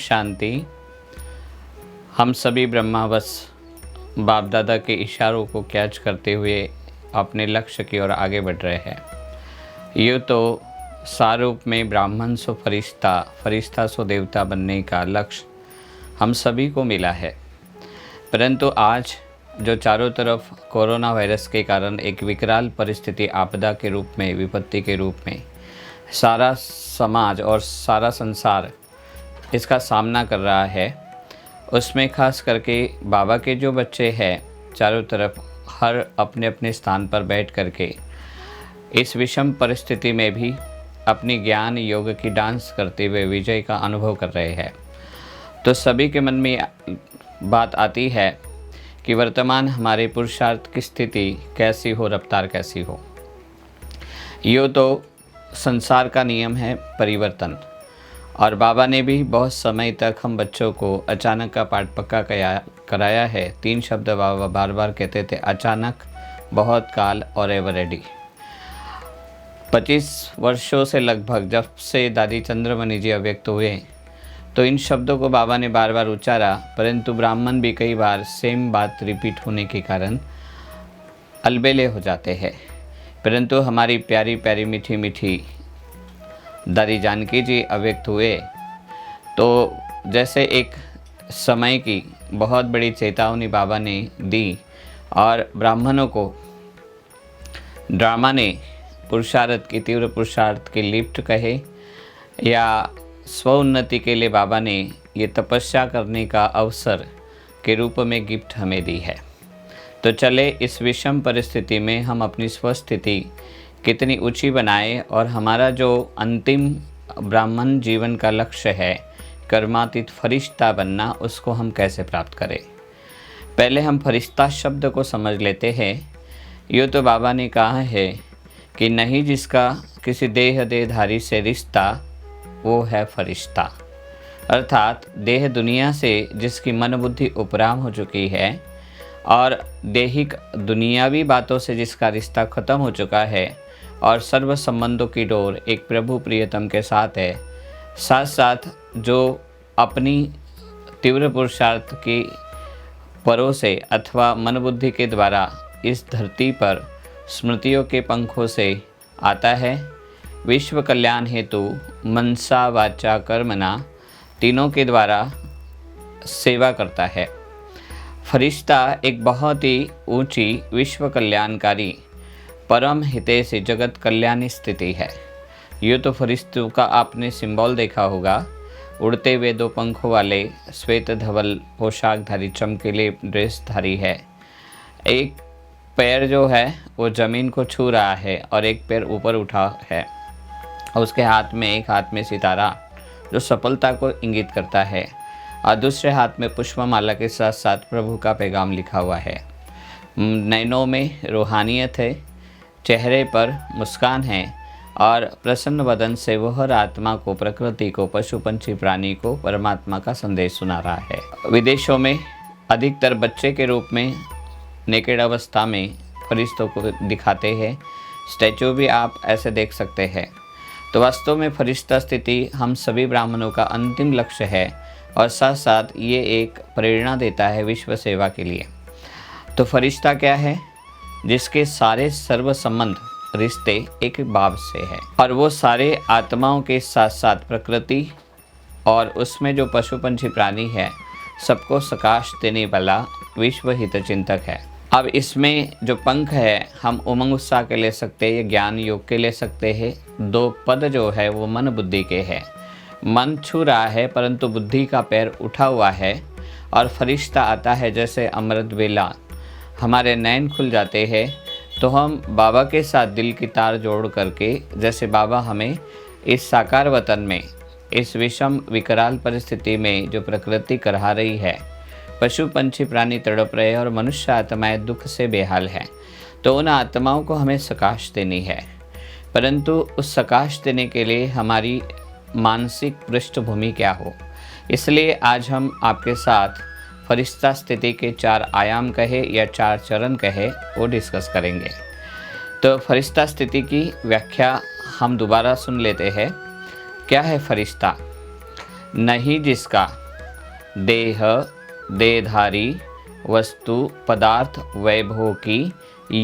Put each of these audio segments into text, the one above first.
शांति। हम सभी ब्रह्मावश बाप दादा के इशारों को कैच करते हुए अपने लक्ष्य की ओर आगे बढ़ रहे हैं। यूँ तो सारूप में ब्राह्मण सो फरिश्ता, फरिश्ता सो देवता बनने का लक्ष्य हम सभी को मिला है, परंतु आज जो चारों तरफ कोरोना वायरस के कारण एक विकराल परिस्थिति, आपदा के रूप में, विपत्ति के रूप में सारा समाज और सारा संसार इसका सामना कर रहा है, उसमें खास करके बाबा के जो बच्चे हैं चारों तरफ हर अपने अपने स्थान पर बैठ करके इस विषम परिस्थिति में भी अपनी ज्ञान योग की डांस करते हुए विजय का अनुभव कर रहे हैं। तो सभी के मन में बात आती है कि वर्तमान हमारे पुरुषार्थ की स्थिति कैसी हो, रफ्तार कैसी हो। यूँ तो संसार का नियम है परिवर्तन, और बाबा ने भी बहुत समय तक हम बच्चों को अचानक का पाठ पक्का कराया है। 3 शब्द बाबा बार बार कहते थे, अचानक, बहुत काल और एवर रेडी। 25 वर्षों से लगभग जब से दादी चंद्रमणि जी अव्यक्त हुए तो इन शब्दों को बाबा ने बार बार उच्चारा, परंतु ब्राह्मण भी कई बार सेम बात रिपीट होने के कारण अलबेले हो जाते हैं। परंतु हमारी प्यारी प्यारी मीठी मीठी दादी जानकी जी अव्यक्त हुए तो जैसे एक समय की बहुत बड़ी चेतावनी बाबा ने दी, और ब्राह्मणों को ड्रामा ने पुरुषार्थ की, तीव्र पुरुषार्थ की लिफ्ट कहे या स्वोन्नति के लिए बाबा ने ये तपस्या करने का अवसर के रूप में गिफ्ट हमें दी है। तो चले इस विषम परिस्थिति में हम अपनी स्वस्थिति कितनी ऊंची बनाए, और हमारा जो अंतिम ब्राह्मण जीवन का लक्ष्य है कर्मातीत फरिश्ता बनना, उसको हम कैसे प्राप्त करें। पहले हम फरिश्ता शब्द को समझ लेते हैं। यूँ तो बाबा ने कहा है कि नहीं जिसका किसी देहधारी से रिश्ता वो है फरिश्ता, अर्थात देह दुनिया से जिसकी मन बुद्धि उपराम हो चुकी है और देहिक दुनियावी बातों से जिसका रिश्ता खत्म हो चुका है और सर्व संबंधों की डोर एक प्रभु प्रियतम के साथ है, साथ साथ जो अपनी तीव्र पुरुषार्थ की परों से अथवा मन बुद्धि के द्वारा इस धरती पर स्मृतियों के पंखों से आता है, विश्व कल्याण हेतु मनसा वाचा कर्मणा तीनों के द्वारा सेवा करता है। फरिश्ता एक बहुत ही ऊंची विश्व कल्याणकारी परम हितैषी जगत कल्याणी स्थिति है। यूँ तो फरिश्तों का आपने सिंबल देखा होगा, उड़ते हुए 2 पंखों वाले श्वेत धवल पोशाकधारी चमकीले ड्रेसधारी है। एक पैर जो है वो ज़मीन को छू रहा है और एक पैर ऊपर उठा है, और उसके एक हाथ में सितारा जो सफलता को इंगित करता है, और दूसरे हाथ में पुष्पमाला के साथ साथ प्रभु का पैगाम लिखा हुआ है। नैनों में रूहानियत है, चेहरे पर मुस्कान है, और प्रसन्न वदन से वह हर आत्मा को, प्रकृति को, पशु पंछी प्राणी को परमात्मा का संदेश सुना रहा है। विदेशों में अधिकतर बच्चे के रूप में नेकेड अवस्था में फरिश्तों को दिखाते हैं। स्टैचू भी आप ऐसे देख सकते हैं। तो वास्तव में फरिश्ता स्थिति हम सभी ब्राह्मणों का अंतिम लक्ष्य है, और साथ साथ ये एक प्रेरणा देता है विश्व सेवा के लिए। तो फरिश्ता क्या है? जिसके सारे सर्व संबंध रिश्ते एक बाप से है, और वो सारे आत्माओं के साथ साथ प्रकृति और उसमें जो पशु पंछी प्राणी है सबको सकाश देने वाला विश्व हित चिंतक है। अब इसमें जो पंख है हम उमंग उत्साह के ले सकते हैं, ज्ञान योग के ले सकते हैं। 2 पद जो है वो मन बुद्धि के है। मन छू रहा है परंतु बुद्धि का पैर उठा हुआ है, और फरिश्ता आता है जैसे अमृत वेला हमारे नैन खुल जाते हैं, तो हम बाबा के साथ दिल की तार जोड़ करके, जैसे बाबा हमें इस साकार वतन में, इस विषम विकराल परिस्थिति में जो प्रकृति करहा रही है, पशु पंछी प्राणी तड़प रहे हैं और मनुष्य आत्माएं दुख से बेहाल हैं, तो उन आत्माओं को हमें सकाश देनी है। परंतु उस सकाश देने के लिए हमारी मानसिक पृष्ठभूमि क्या हो, इसलिए आज हम आपके साथ फरिश्ता स्थिति के 4 आयाम कहे या 4 चरण कहे वो डिस्कस करेंगे। तो फरिश्ता स्थिति की व्याख्या हम दोबारा सुन लेते हैं। क्या है फरिश्ता? नहीं जिसका देह देहधारी वस्तु पदार्थ वैभव की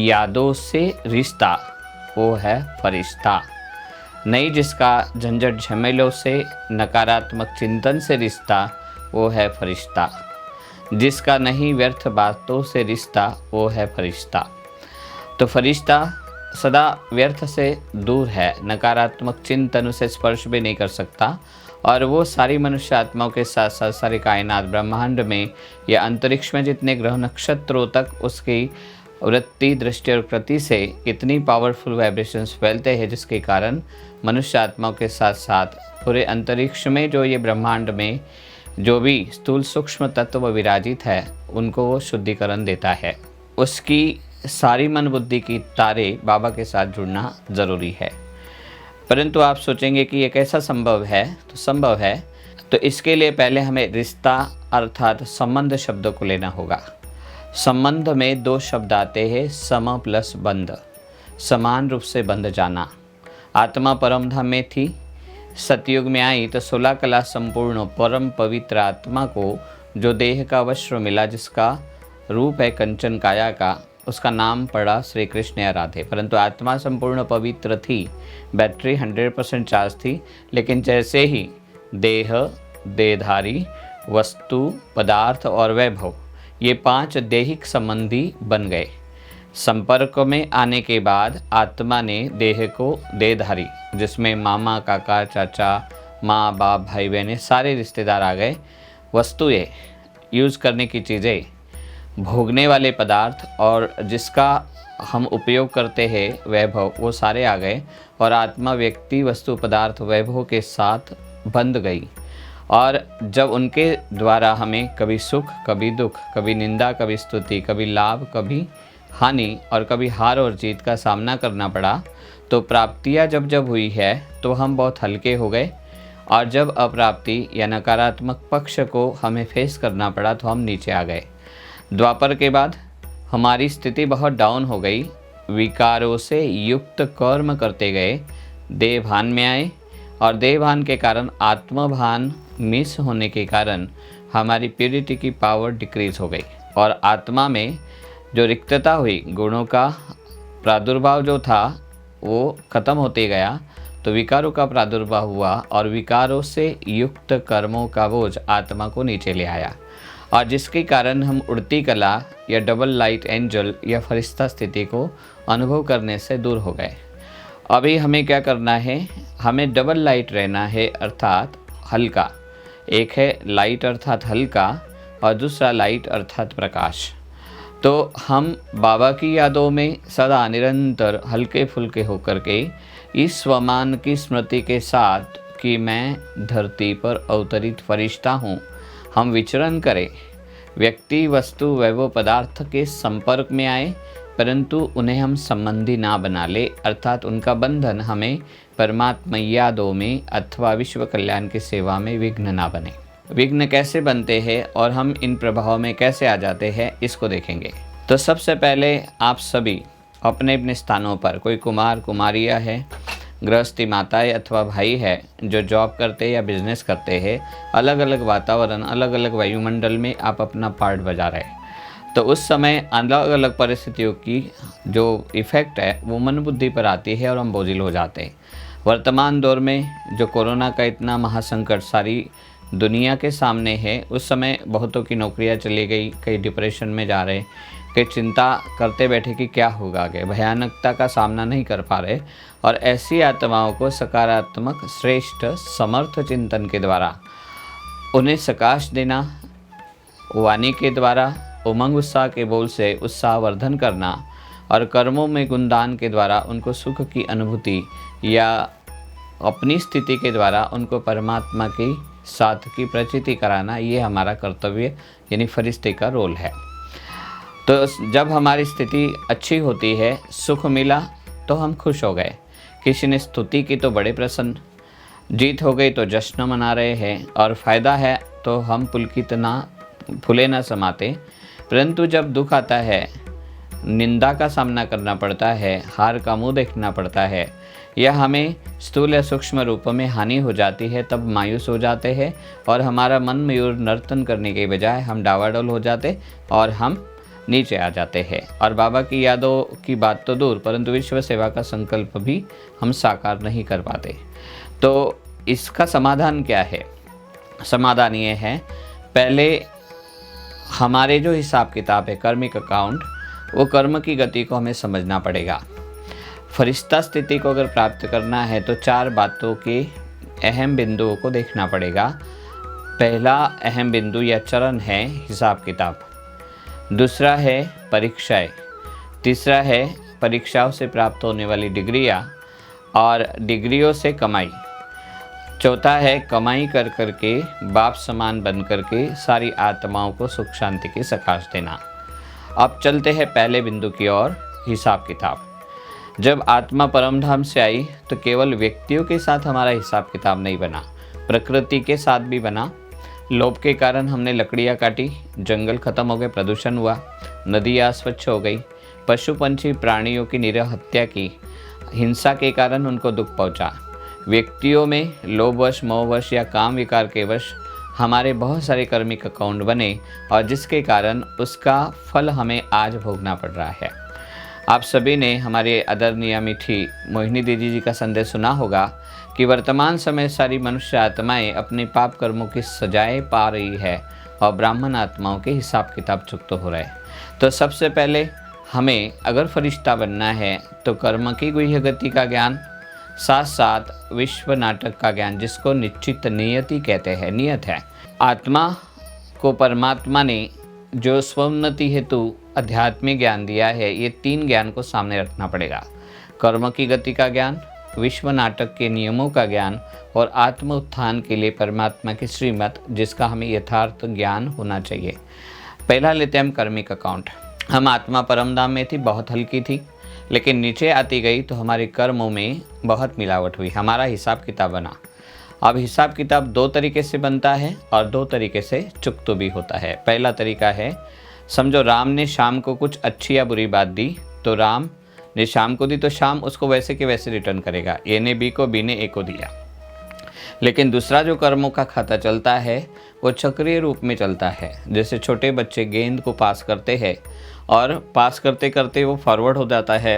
यादों से रिश्ता, वो है फरिश्ता। नहीं जिसका झंझट झमेलों से नकारात्मक चिंतन से रिश्ता, वो है फरिश्ता। जिसका नहीं व्यर्थ बातों से रिश्ता, वो है फरिश्ता। तो फरिश्ता सदा व्यर्थ से दूर है, नकारात्मक चिंतन उसे स्पर्श भी नहीं कर सकता, और वो सारी मनुष्य आत्माओं के साथ साथ सारी कायनात ब्रह्मांड में या अंतरिक्ष में जितने ग्रह नक्षत्रों तक उसकी वृत्ति दृष्टि और कृति से इतनी पावरफुल वाइब्रेशंस फैलते हैं, जिसके कारण मनुष्य आत्माओं के साथ साथ पूरे अंतरिक्ष में जो ये ब्रह्मांड में जो भी स्थूल सूक्ष्म तत्व विराजित है, उनको वो शुद्धिकरण देता है। उसकी सारी मन बुद्धि की तारे बाबा के साथ जुड़ना ज़रूरी है। परंतु आप सोचेंगे कि ये कैसा संभव है? तो संभव है, तो इसके लिए पहले हमें रिश्ता अर्थात संबंध शब्द को लेना होगा। संबंध में दो शब्द आते हैं, सम प्लस बंध, समान रूप से बंध जाना। आत्मा परम धाम में थी, सतयुग में आई तो 16 कला संपूर्ण परम पवित्र आत्मा को जो देह का वस्त्र मिला, जिसका रूप है कंचन काया का, उसका नाम पड़ा श्री कृष्ण या राधे। परंतु आत्मा संपूर्ण पवित्र थी, बैटरी 100% चार्ज थी, लेकिन जैसे ही देह देहधारी वस्तु पदार्थ और वैभव, ये 5 दैहिक संबंधी बन गए। संपर्क में आने के बाद आत्मा ने देह को देहधारी, जिसमें मामा काका चाचा माँ बाप भाई बहनें सारे रिश्तेदार आ गए, वस्तुएं यूज़ करने की चीज़ें, भोगने वाले पदार्थ और जिसका हम उपयोग करते हैं वैभव, वो सारे आ गए, और आत्मा व्यक्ति वस्तु पदार्थ वैभव के साथ बंध गई। और जब उनके द्वारा हमें कभी सुख कभी दुख, कभी निंदा कभी स्तुति, कभी लाभ कभी हानि और कभी हार और जीत का सामना करना पड़ा, तो प्राप्तियाँ जब जब हुई है तो हम बहुत हल्के हो गए, और जब अप्राप्ति या नकारात्मक पक्ष को हमें फेस करना पड़ा तो हम नीचे आ गए। द्वापर के बाद हमारी स्थिति बहुत डाउन हो गई, विकारों से युक्त कर्म करते गए, देहभान में आए, और देहभान के कारण आत्मभान मिस होने के कारण हमारी प्यूरिटी की पावर डिक्रीज हो गई, और आत्मा में जो रिक्तता हुई, गुणों का प्रादुर्भाव जो था वो ख़त्म होते गया, तो विकारों का प्रादुर्भाव हुआ, और विकारों से युक्त कर्मों का बोझ आत्मा को नीचे ले आया, और जिसके कारण हम उड़ती कला या डबल लाइट एंजल या फरिश्ता स्थिति को अनुभव करने से दूर हो गए। अभी हमें क्या करना है? हमें डबल लाइट रहना है, अर्थात हल्का। एक है लाइट अर्थात हल्का, और दूसरा लाइट अर्थात प्रकाश। तो हम बाबा की यादों में सदा निरंतर हल्के फुल्के होकर के इस स्वमान की स्मृति के साथ कि मैं धरती पर अवतरित फरिश्ता हूँ, हम विचरण करें। व्यक्ति वस्तु वैभव पदार्थ के संपर्क में आए, परंतु उन्हें हम संबंधी ना बना ले, अर्थात उनका बंधन हमें परमात्मा यादों में अथवा विश्व कल्याण की सेवा में विघ्न ना बने। विघ्न कैसे बनते हैं और हम इन प्रभाव में कैसे आ जाते हैं, इसको देखेंगे। तो सबसे पहले आप सभी अपने अपने स्थानों पर, कोई कुमार कुमारियाँ है, गृहस्थी माताएं अथवा भाई है जो जॉब करते या बिजनेस करते हैं, अलग अलग वातावरण अलग अलग वायुमंडल में आप अपना पार्ट बजा रहे हैं, तो उस समय अलग अलग परिस्थितियों की जो इफ़ेक्ट है वो मन बुद्धि पर आती है और हम बोझिल हो जाते हैं। वर्तमान दौर में जो कोरोना का इतना महासंकट सारी दुनिया के सामने है, उस समय बहुतों की नौकरियां चली गई, कई डिप्रेशन में जा रहे, कई चिंता करते बैठे कि क्या होगा आगे, भयानकता का सामना नहीं कर पा रहे, और ऐसी आत्माओं को सकारात्मक श्रेष्ठ समर्थ चिंतन के द्वारा उन्हें सकाश देना, वाणी के द्वारा उमंग उत्साह के बोल से उत्साहवर्धन करना, और कर्मों में गुणदान के द्वारा उनको सुख की अनुभूति या अपनी स्थिति के द्वारा उनको परमात्मा की साथ की प्रचिति कराना, ये हमारा कर्तव्य यानी फरिश्ते का रोल है। तो जब हमारी स्थिति अच्छी होती है, सुख मिला तो हम खुश हो गए, किसी ने स्तुति की तो बड़े प्रसन्न, जीत हो गई तो जश्न मना रहे हैं, और फ़ायदा है तो हम पुलकित ना फूले ना समाते। परंतु जब दुख आता है, निंदा का सामना करना पड़ता है, हार का मुंह देखना पड़ता है, या हमें स्थूल या सूक्ष्म रूपों में हानि हो जाती है तब मायूस हो जाते हैं और हमारा मन मयूर नर्तन करने के बजाय हम डावाडोल हो जाते और हम नीचे आ जाते हैं और बाबा की यादों की बात तो दूर परंतु विश्व सेवा का संकल्प भी हम साकार नहीं कर पाते। तो इसका समाधान क्या है? समाधान ये है, पहले हमारे जो हिसाब किताब है कर्मिक अकाउंट, वो कर्म की गति को हमें समझना पड़ेगा। फरिश्ता स्थिति को अगर प्राप्त करना है तो 4 बातों के अहम बिंदुओं को देखना पड़ेगा। पहला अहम बिंदु या चरण है हिसाब किताब, दूसरा है परीक्षाएं, तीसरा है परीक्षाओं से प्राप्त होने वाली डिग्रियां और डिग्रियों से कमाई, चौथा है कमाई कर कर के बाप समान बन कर के सारी आत्माओं को सुख शांति की सकाश देना। अब चलते हैं पहले बिंदु की ओर, हिसाब किताब। जब आत्मा परमधाम से आई तो केवल व्यक्तियों के साथ हमारा हिसाब किताब नहीं बना, प्रकृति के साथ भी बना। लोभ के कारण हमने लकड़ियाँ काटी, जंगल खत्म हो गए, प्रदूषण हुआ, नदियाँ स्वच्छ हो गई, पशु पंछी प्राणियों की निरह हत्या की, हिंसा के कारण उनको दुख पहुँचा। व्यक्तियों में लोभवश, मोहवश या काम विकार के वश हमारे बहुत सारे कर्मिक अकाउंट बने और जिसके कारण उसका फल हमें आज भोगना पड़ रहा है। आप सभी ने हमारे आदरणीय मीठी मोहिनी दीदी जी का संदेश सुना होगा कि वर्तमान समय सारी मनुष्य आत्माएं अपने पाप कर्मों की सजाएं पा रही है और ब्राह्मण आत्माओं के हिसाब किताब चुकते हो रहे। तो सबसे पहले हमें अगर फरिश्ता बनना है तो कर्म की गुह्य गति का ज्ञान, साथ साथ विश्व नाटक का ज्ञान, जिसको निश्चित नियति कहते हैं, नियत है। आत्मा को परमात्मा ने जो स्वोन्नति हेतु आध्यात्मिक ज्ञान दिया है, ये 3 ज्ञान को सामने रखना पड़ेगा। कर्म की गति का ज्ञान, विश्व नाटक के नियमों का ज्ञान और आत्म उत्थान के लिए परमात्मा की श्रीमत, जिसका हमें यथार्थ ज्ञान होना चाहिए। पहला लेते हैं हम कर्मिक अकाउंट। हम आत्मा परमधाम में थी, बहुत हल्की थी, लेकिन नीचे आती गई तो हमारे कर्मों में बहुत मिलावट हुई, हमारा हिसाब किताब बना। अब हिसाब किताब 2 तरीके से बनता है और 2 तरीके से चुकतो भी होता है। पहला तरीका है, समझो राम ने शाम को कुछ अच्छी या बुरी बात दी तो राम ने शाम को दी तो शाम उसको वैसे के वैसे रिटर्न करेगा। ए ने बी को, बी ने ए को दिया। लेकिन दूसरा जो कर्मों का खाता चलता है वो चक्रीय रूप में चलता है। जैसे छोटे बच्चे गेंद को पास करते हैं और पास करते करते वो फॉरवर्ड हो जाता है,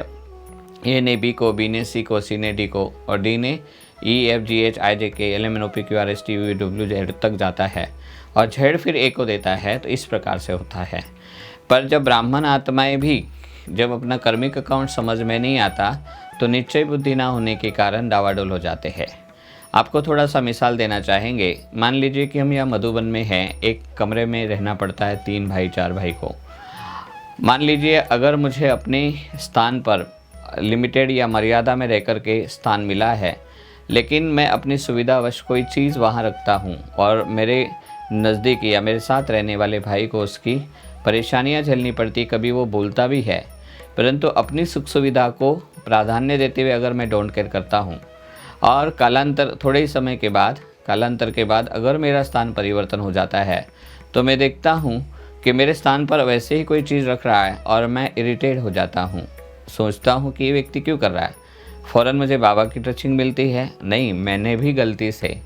ए ने बी को, बी ने सी को, सी ने डी को और डी ने E F G H I J K L M N O P Q R S T U W Z तक जाता है और जेड फिर ए को देता है। तो इस प्रकार से होता है। पर जब ब्राह्मण आत्माएं भी जब अपना कर्मिक अकाउंट समझ में नहीं आता तो निश्चय बुद्धि ना होने के कारण डावाडोल हो जाते हैं। आपको थोड़ा सा मिसाल देना चाहेंगे। मान लीजिए कि हम यहाँ मधुबन में हैं, एक कमरे में रहना पड़ता है 3 भाई 4 भाई को। मान लीजिए अगर मुझे अपने स्थान पर लिमिटेड या मर्यादा में रह कर के स्थान मिला है, लेकिन मैं अपनी सुविधावश कोई चीज़ वहाँ रखता हूँ और मेरे नज़दीक या मेरे साथ रहने वाले भाई को उसकी परेशानियाँ झेलनी पड़ती, कभी वो बोलता भी है, परंतु अपनी सुख सुविधा को प्राधान्य देते हुए अगर मैं डोंट केयर करता हूँ और थोड़े ही समय के बाद कालांतर के बाद अगर मेरा स्थान परिवर्तन हो जाता है तो मैं देखता हूँ कि मेरे स्थान पर वैसे ही कोई चीज़ रख रहा है और मैं इरिटेट हो जाता हूँ। सोचता हूँ कि ये व्यक्ति क्यों कर रहा है। फ़ौरन मुझे बाबा की टचिंग मिलती है, नहीं मैंने भी गलती से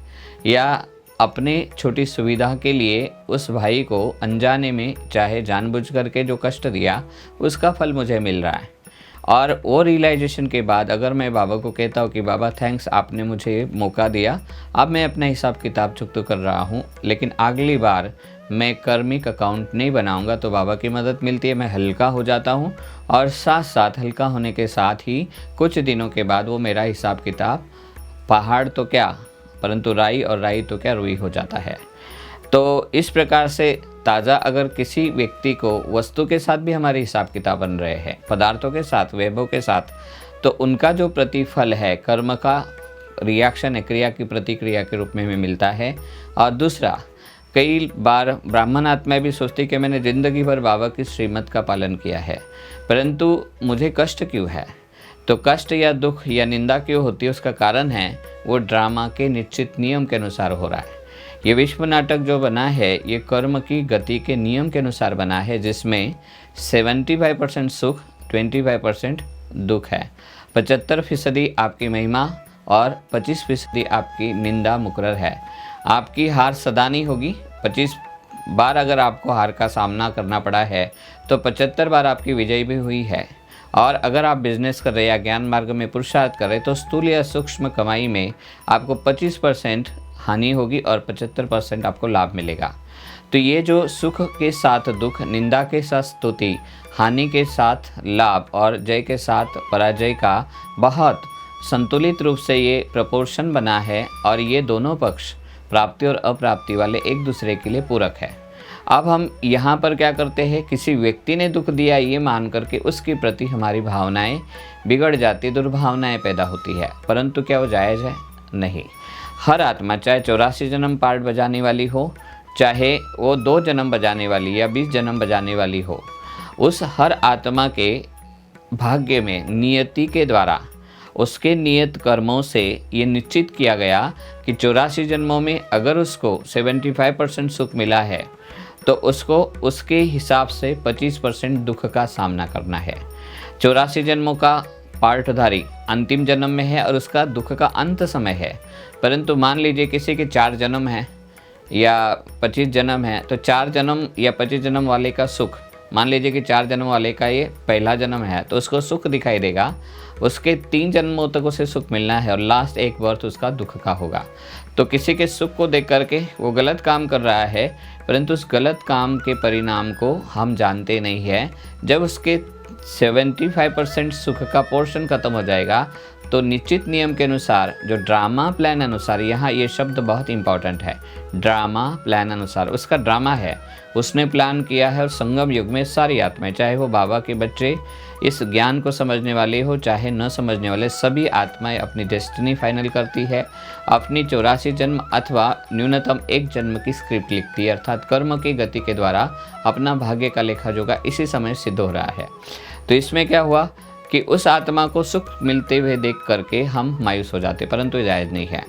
या अपने छोटी सुविधा के लिए उस भाई को अनजाने में चाहे जानबूझ करके जो कष्ट दिया उसका फल मुझे मिल रहा है। और वो रियलाइजेशन के बाद अगर मैं बाबा को कहता हूँ कि बाबा थैंक्स, आपने मुझे मौका दिया, अब मैं अपना हिसाब किताब चुकता कर रहा हूँ, लेकिन अगली बार मैं कर्मिक अकाउंट नहीं बनाऊंगा, तो बाबा की मदद मिलती है, मैं हल्का हो जाता हूँ और साथ साथ हल्का होने के साथ ही कुछ दिनों के बाद वो मेरा हिसाब किताब पहाड़ तो क्या परंतु राई और राई तो क्या रुई हो जाता है। तो इस प्रकार से ताज़ा अगर किसी व्यक्ति को वस्तु के साथ भी हमारे हिसाब किताब बन रहे हैं, पदार्थों के साथ, वैभव के साथ, तो उनका जो प्रतिफल है कर्म का रिएक्शन है, क्रिया की प्रतिक्रिया के रूप में हमें मिलता है। और दूसरा, कई बार ब्राह्मण आत्माएं भी सोचती कि मैंने ज़िंदगी भर बाबा की श्रीमत का पालन किया है, परंतु मुझे कष्ट क्यों है। तो कष्ट या दुख या निंदा क्यों होती है, उसका कारण है वो ड्रामा के निश्चित नियम के अनुसार हो रहा है। ये विश्व नाटक जो बना है ये कर्म की गति के नियम के अनुसार बना है, जिसमें 75% सुख, 25% दुख है। 75% आपकी महिमा और 25% आपकी निंदा मुकर्रर है। आपकी हार सदा नहीं होगी। 25 बार अगर आपको हार का सामना करना पड़ा है तो 75 बार आपकी विजय भी हुई है। और अगर आप बिजनेस कर रहे या ज्ञान मार्ग में पुरुषार्थ कर रहे तो स्थूल या सूक्ष्म कमाई में आपको 25% हानि होगी और 75% आपको लाभ मिलेगा। तो ये जो सुख के साथ दुख, निंदा के साथ स्तुति, हानि के साथ लाभ और जय के साथ पराजय का बहुत संतुलित रूप से ये प्रपोर्शन बना है और ये दोनों पक्ष प्राप्ति और अप्राप्ति वाले एक दूसरे के लिए पूरक है। अब हम यहाँ पर क्या करते हैं, किसी व्यक्ति ने दुख दिया ये मान करके उसके प्रति हमारी भावनाएं बिगड़ जाती, दुर्भावनाएं पैदा होती है। परंतु क्या वो जायज़ है? नहीं। हर आत्मा चाहे 84 जन्म पार्ट बजाने वाली हो, चाहे वो 2 जन्म बजाने वाली या 20 जन्म बजाने वाली हो, उस हर आत्मा के भाग्य में नियति के द्वारा उसके नियत कर्मों से ये निश्चित किया गया कि 84 जन्मों में अगर उसको 75% सुख मिला है तो उसको उसके हिसाब से 25% दुख का सामना करना है। 84 जन्मों का पार्टधारी अंतिम जन्म में है और उसका दुख का अंत समय है। परंतु मान लीजिए किसी के 4 जन्म हैं या 25 जन्म है, तो 4 जन्म या 25 जन्म वाले का सुख, मान लीजिए कि 4 जन्म वाले का ये पहला जन्म है तो उसको सुख दिखाई देगा। उसके 3 जन्मों तक उसे सुख मिलना है और लास्ट एक बर्थ उसका दुख का होगा। तो किसी के सुख को देख करके वो गलत काम कर रहा है, परंतु उस गलत काम के परिणाम को हम जानते नहीं है। जब उसके 75% सुख का पोर्शन खत्म हो जाएगा तो निश्चित नियम के अनुसार, जो ड्रामा प्लान अनुसार, यहाँ ये शब्द बहुत इंपॉर्टेंट है, ड्रामा प्लान अनुसार, उसका ड्रामा है, उसने प्लान किया है। और संगम युग में सारी आत्माएं, चाहे वो बाबा के बच्चे इस ज्ञान को समझने वाले हो चाहे न समझने वाले, सभी आत्माएं अपनी डेस्टिनी फाइनल करती है, अपनी 84 जन्म अथवा न्यूनतम 1 जन्म की स्क्रिप्ट लिखती है, अर्थात कर्म की गति के द्वारा अपना भाग्य का लेखा जोखा इसी समय सिद्ध हो रहा है। तो इसमें क्या हुआ कि उस आत्मा को सुख मिलते हुए देख करके हम मायूस हो जाते, परंतु जायज़ नहीं है।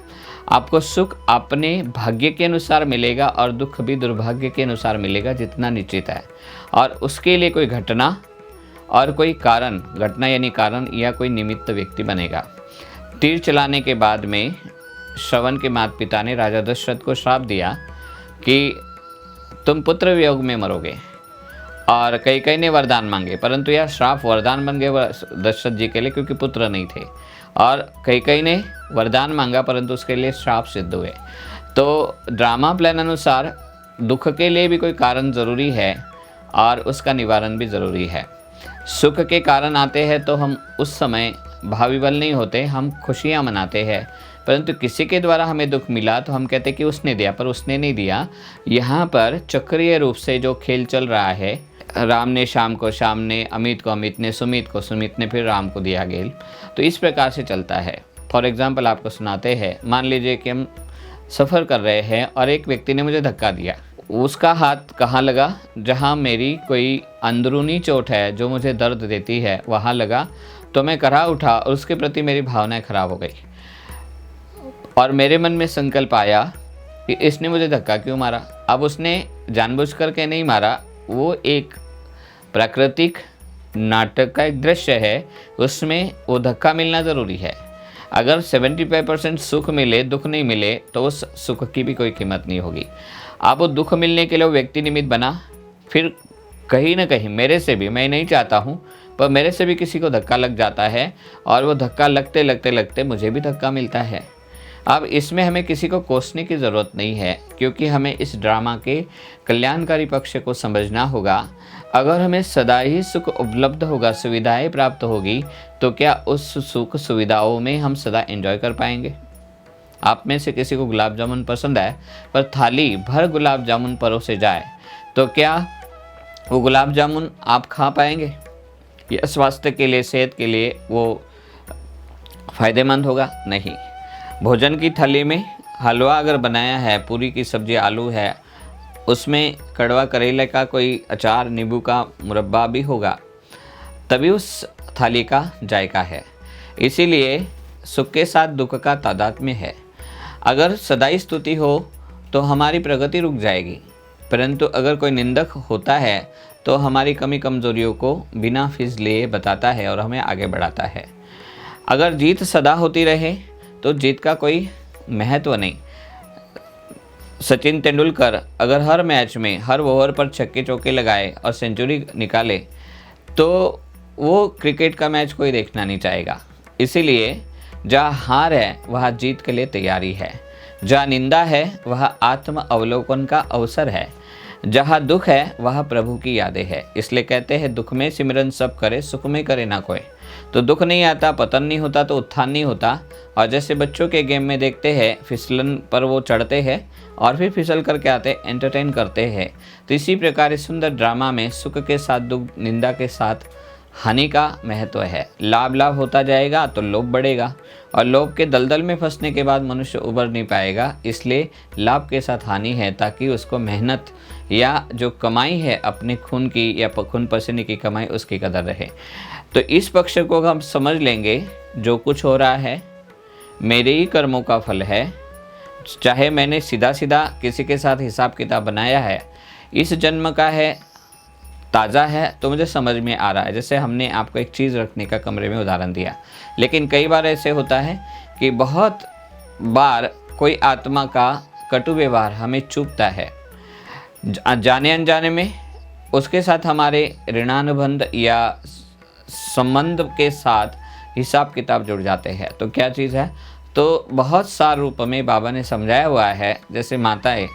आपको सुख अपने भाग्य के अनुसार मिलेगा और दुख भी दुर्भाग्य के अनुसार मिलेगा, जितना निश्चित है। और उसके लिए कोई घटना और कोई कारण, घटना यानी कारण या कोई निमित्त व्यक्ति बनेगा। तीर चलाने के बाद में श्रवण के माता पिता ने राजा दशरथ को श्राप दिया कि तुम पुत्र वियोग में मरोगे, और कई ने वरदान मांगे, परंतु यह श्राप वरदान बन गए दशरथ जी के लिए, क्योंकि पुत्र नहीं थे। और कई ने वरदान मांगा परंतु उसके लिए श्राप सिद्ध हुए। तो ड्रामा प्लान अनुसार दुख के लिए भी कोई कारण ज़रूरी है और उसका निवारण भी ज़रूरी है। सुख के कारण आते हैं तो हम उस समय भाविबल नहीं होते, हम खुशियाँ मनाते हैं। परंतु किसी के द्वारा हमें दुख मिला तो हम कहते कि उसने दिया, पर उसने नहीं दिया। यहाँ पर चक्रीय रूप से जो खेल चल रहा है, राम ने श्याम को, श्याम ने अमित को, अमित ने सुमित को, सुमित ने फिर राम को दिया गेल, तो इस प्रकार से चलता है। फॉर एग्जाम्पल आपको सुनाते हैं, मान लीजिए कि हम सफ़र कर रहे हैं और एक व्यक्ति ने मुझे धक्का दिया। उसका हाथ कहाँ लगा? जहाँ मेरी कोई अंदरूनी चोट है जो मुझे दर्द देती है वहाँ लगा। तो मैं करा उठा और उसके प्रति मेरी भावनाएं खराब हो गई और मेरे मन में संकल्प आया कि इसने मुझे धक्का क्यों मारा। अब उसने जानबूझ करके नहीं मारा, वो एक प्राकृतिक नाटक का एक दृश्य है, उसमें वो धक्का मिलना ज़रूरी है। अगर 75% सुख मिले, दुख नहीं मिले, तो उस सुख की भी कोई कीमत नहीं होगी। अब वो दुख मिलने के लिए वो व्यक्ति निमित्त बना, फिर कहीं ना कहीं मेरे से भी, मैं नहीं चाहता हूँ पर मेरे से भी किसी को धक्का लग जाता है और वो धक्का लगते लगते लगते मुझे भी धक्का मिलता है। अब इसमें हमें किसी को कोसने की ज़रूरत नहीं है, क्योंकि हमें इस ड्रामा के कल्याणकारी पक्ष को समझना होगा। अगर हमें सदा ही सुख उपलब्ध होगा, सुविधाएं प्राप्त होगी, तो क्या उस सुख सुविधाओं में हम सदा एंजॉय कर पाएंगे? आप में से किसी को गुलाब जामुन पसंद है पर थाली भर गुलाब जामुन परोसे जाए तो क्या वो गुलाब जामुन आप खा पाएंगे? या स्वास्थ्य के लिए, सेहत के लिए वो फ़ायदेमंद होगा? नहीं। भोजन की थाली में हलवा अगर बनाया है, पूरी की सब्ज़ी, आलू है, उसमें कड़वा करेले का कोई अचार, नींबू का मुरब्बा भी होगा, तभी उस थाली का जायका है। इसीलिए सुख के साथ दुख का तादात्म्य है। अगर सदाई स्तुति हो तो हमारी प्रगति रुक जाएगी, परंतु अगर कोई निंदक होता है तो हमारी कमी कमज़ोरियों को बिना फीस लिए बताता है और हमें आगे बढ़ाता है। अगर जीत सदा होती रहे तो जीत का कोई महत्व नहीं। सचिन तेंदुलकर अगर हर मैच में हर ओवर पर छक्के चौके लगाए और सेंचुरी निकाले तो वो क्रिकेट का मैच कोई देखना नहीं चाहेगा। इसीलिए जहाँ हार है वहाँ जीत के लिए तैयारी है, जहाँ निंदा है वह आत्म अवलोकन का अवसर है, जहाँ दुख है वह प्रभु की यादें है। इसलिए कहते हैं दुख में सिमरन सब करे, सुख में करे ना कोई। तो दुख नहीं आता, पतन नहीं होता तो उत्थान नहीं होता। और जैसे बच्चों के गेम में देखते हैं फिसलन पर वो चढ़ते हैं और फिर फिसल करके आते, एंटरटेन करते हैं। तो इसी प्रकार इस सुंदर ड्रामा में सुख के साथ दुख, निंदा के साथ हानि का महत्व है। लाभ लाभ होता जाएगा तो लोभ बढ़ेगा और लोभ के दलदल में फंसने के बाद मनुष्य उबर नहीं पाएगा। इसलिए लाभ के साथ हानि है ताकि उसको मेहनत या जो कमाई है अपने खून की या खून पसीने की कमाई उसकी कदर रहे। तो इस पक्ष को हम समझ लेंगे, जो कुछ हो रहा है मेरे ही कर्मों का फल है। चाहे मैंने सीधा सीधा किसी के साथ हिसाब किताब बनाया है, इस जन्म का है, ताज़ा है तो मुझे समझ में आ रहा है। जैसे हमने आपको एक चीज़ रखने का कमरे में उदाहरण दिया, लेकिन कई बार ऐसे होता है कि बहुत बार कोई आत्मा का कटु व्यवहार हमें चुभता है, जाने अनजाने में उसके साथ हमारे ऋणानुबंध या संबंध के साथ हिसाब किताब जुड़ जाते हैं। तो क्या चीज़ है, तो बहुत सार रूप में बाबा ने समझाया हुआ है। जैसे माताएं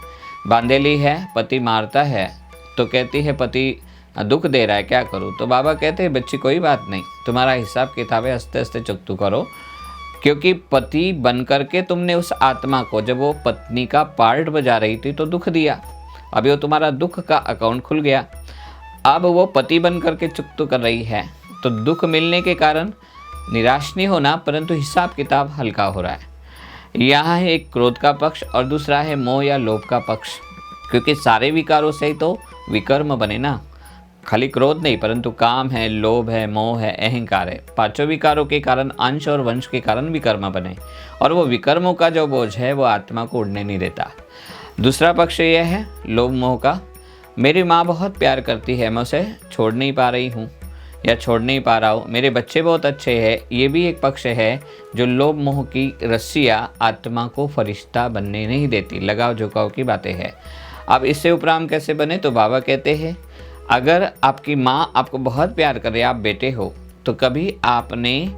बांधेली है, पति मारता है तो कहती है पति दुख दे रहा है, क्या करूं? तो बाबा कहते हैं बच्ची कोई बात नहीं, तुम्हारा हिसाब किताब है, हंसते हंसते चुकतू करो, क्योंकि पति बन करके तुमने उस आत्मा को जब वो पत्नी का पार्ट बजा रही थी तो दुख दिया। अभी वो तुम्हारा दुख का अकाउंट खुल गया, अब वो पति बन करके चुकतू कर रही है। तो दुख मिलने के कारण निराश नहीं होना, परंतु हिसाब किताब हल्का हो रहा है। यहाँ है एक क्रोध का पक्ष और दूसरा है मोह या लोभ का पक्ष, क्योंकि सारे विकारों से ही तो विकर्म बने ना। खाली क्रोध नहीं, परंतु काम है, लोभ है, मोह है, अहंकार है। पांचों विकारों के कारण अंश और वंश के कारण विकर्म बने, और वो विकर्मों का जो बोझ है वो आत्मा को उड़ने नहीं देता। दूसरा पक्ष यह है लोभ मोह का। मेरी माँ बहुत प्यार करती है, मैं उसे छोड़ नहीं पा रही हूँ या छोड़ नहीं पा रहा हूँ। मेरे बच्चे बहुत अच्छे हैं, ये भी एक पक्ष है जो लोभ मोह की रस्सियाँ आत्मा को फरिश्ता बनने नहीं देती। लगाव झुकाव की बातें हैं। अब इससे उपराम कैसे बने, तो बाबा कहते हैं अगर आपकी माँ आपको बहुत प्यार करे, आप बेटे हो, तो कभी आपने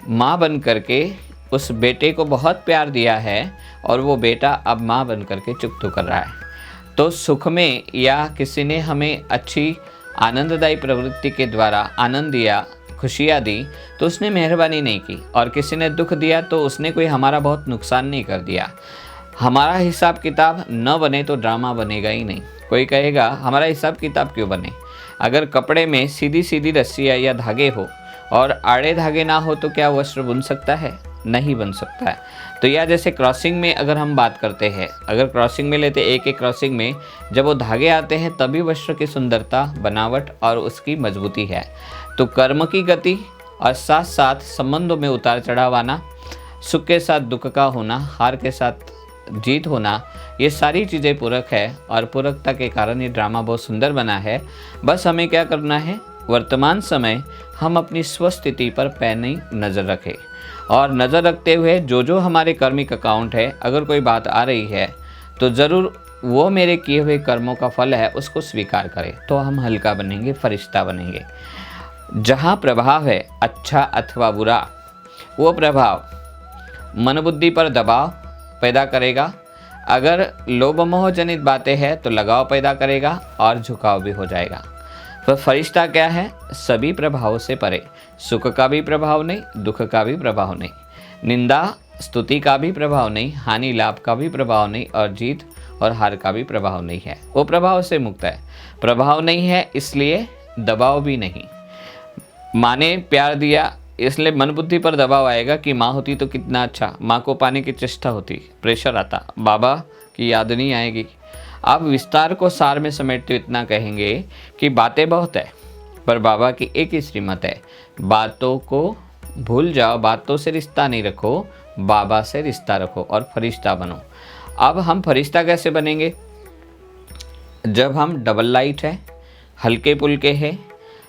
माँ बन करके उस बेटे को बहुत प्यार दिया है और वो बेटा अब माँ बन करके चुकतू कर रहा है। तो सुख में या किसी ने हमें अच्छी आनंददायी प्रवृत्ति के द्वारा आनंद दिया, खुशियाँ दी, तो उसने मेहरबानी नहीं की, और किसी ने दुख दिया तो उसने कोई हमारा बहुत नुकसान नहीं कर दिया। हमारा हिसाब किताब न बने तो ड्रामा बनेगा ही नहीं। कोई कहेगा हमारा हिसाब किताब क्यों बने? अगर कपड़े में सीधी सीधी रस्सियाँ या धागे हो और आड़े धागे ना हो तो क्या वस्त्र बुन सकता है? नहीं बन सकता है। तो या जैसे क्रॉसिंग में अगर हम बात करते हैं, अगर क्रॉसिंग में लेते एक एक क्रॉसिंग में जब वो धागे आते हैं तभी वस्त्र की सुंदरता, बनावट और उसकी मजबूती है। तो कर्म की गति और साथ साथ संबंधों में उतार चढ़ाव आना, सुख के साथ दुख का होना, हार के साथ जीत होना, ये सारी चीज़ें पूरक है और पूरकता के कारण ये ड्रामा बहुत सुंदर बना है। बस हमें क्या करना है, वर्तमान समय हम अपनी स्वस्थिति पर पैनी नज़र रखें और नज़र रखते हुए जो जो हमारे कर्मिक अकाउंट है, अगर कोई बात आ रही है तो ज़रूर वो मेरे किए हुए कर्मों का फल है, उसको स्वीकार करें, तो हम हल्का बनेंगे, फरिश्ता बनेंगे। जहाँ प्रभाव है अच्छा अथवा बुरा, वो प्रभाव मन बुद्धि पर दबाव पैदा करेगा। अगर लोभ मोह जनित बातें हैं तो लगाव पैदा करेगा और झुकाव भी हो जाएगा। तो फरिश्ता क्या है? सभी प्रभावों से परे, सुख का भी प्रभाव नहीं, दुख का भी प्रभाव नहीं, निंदा स्तुति का भी प्रभाव नहीं, हानि लाभ का भी प्रभाव नहीं, और जीत और हार का भी प्रभाव नहीं है। वो प्रभाव से मुक्त है। प्रभाव नहीं है इसलिए दबाव भी नहीं। माँ ने प्यार दिया इसलिए मन बुद्धि पर दबाव आएगा कि माँ होती तो कितना अच्छा, माँ को पाने की चेष्टा होती, प्रेशर आता, बाबा की याद नहीं आएगी। आप विस्तार को सार में समेटते इतना कहेंगे कि बातें बहुत है पर बाबा की एक ही श्रीमत है, बातों को भूल जाओ, बातों से रिश्ता नहीं रखो, बाबा से रिश्ता रखो और फरिश्ता बनो। अब हम फरिश्ता कैसे बनेंगे? जब हम डबल लाइट है, हल्के पुल्के है,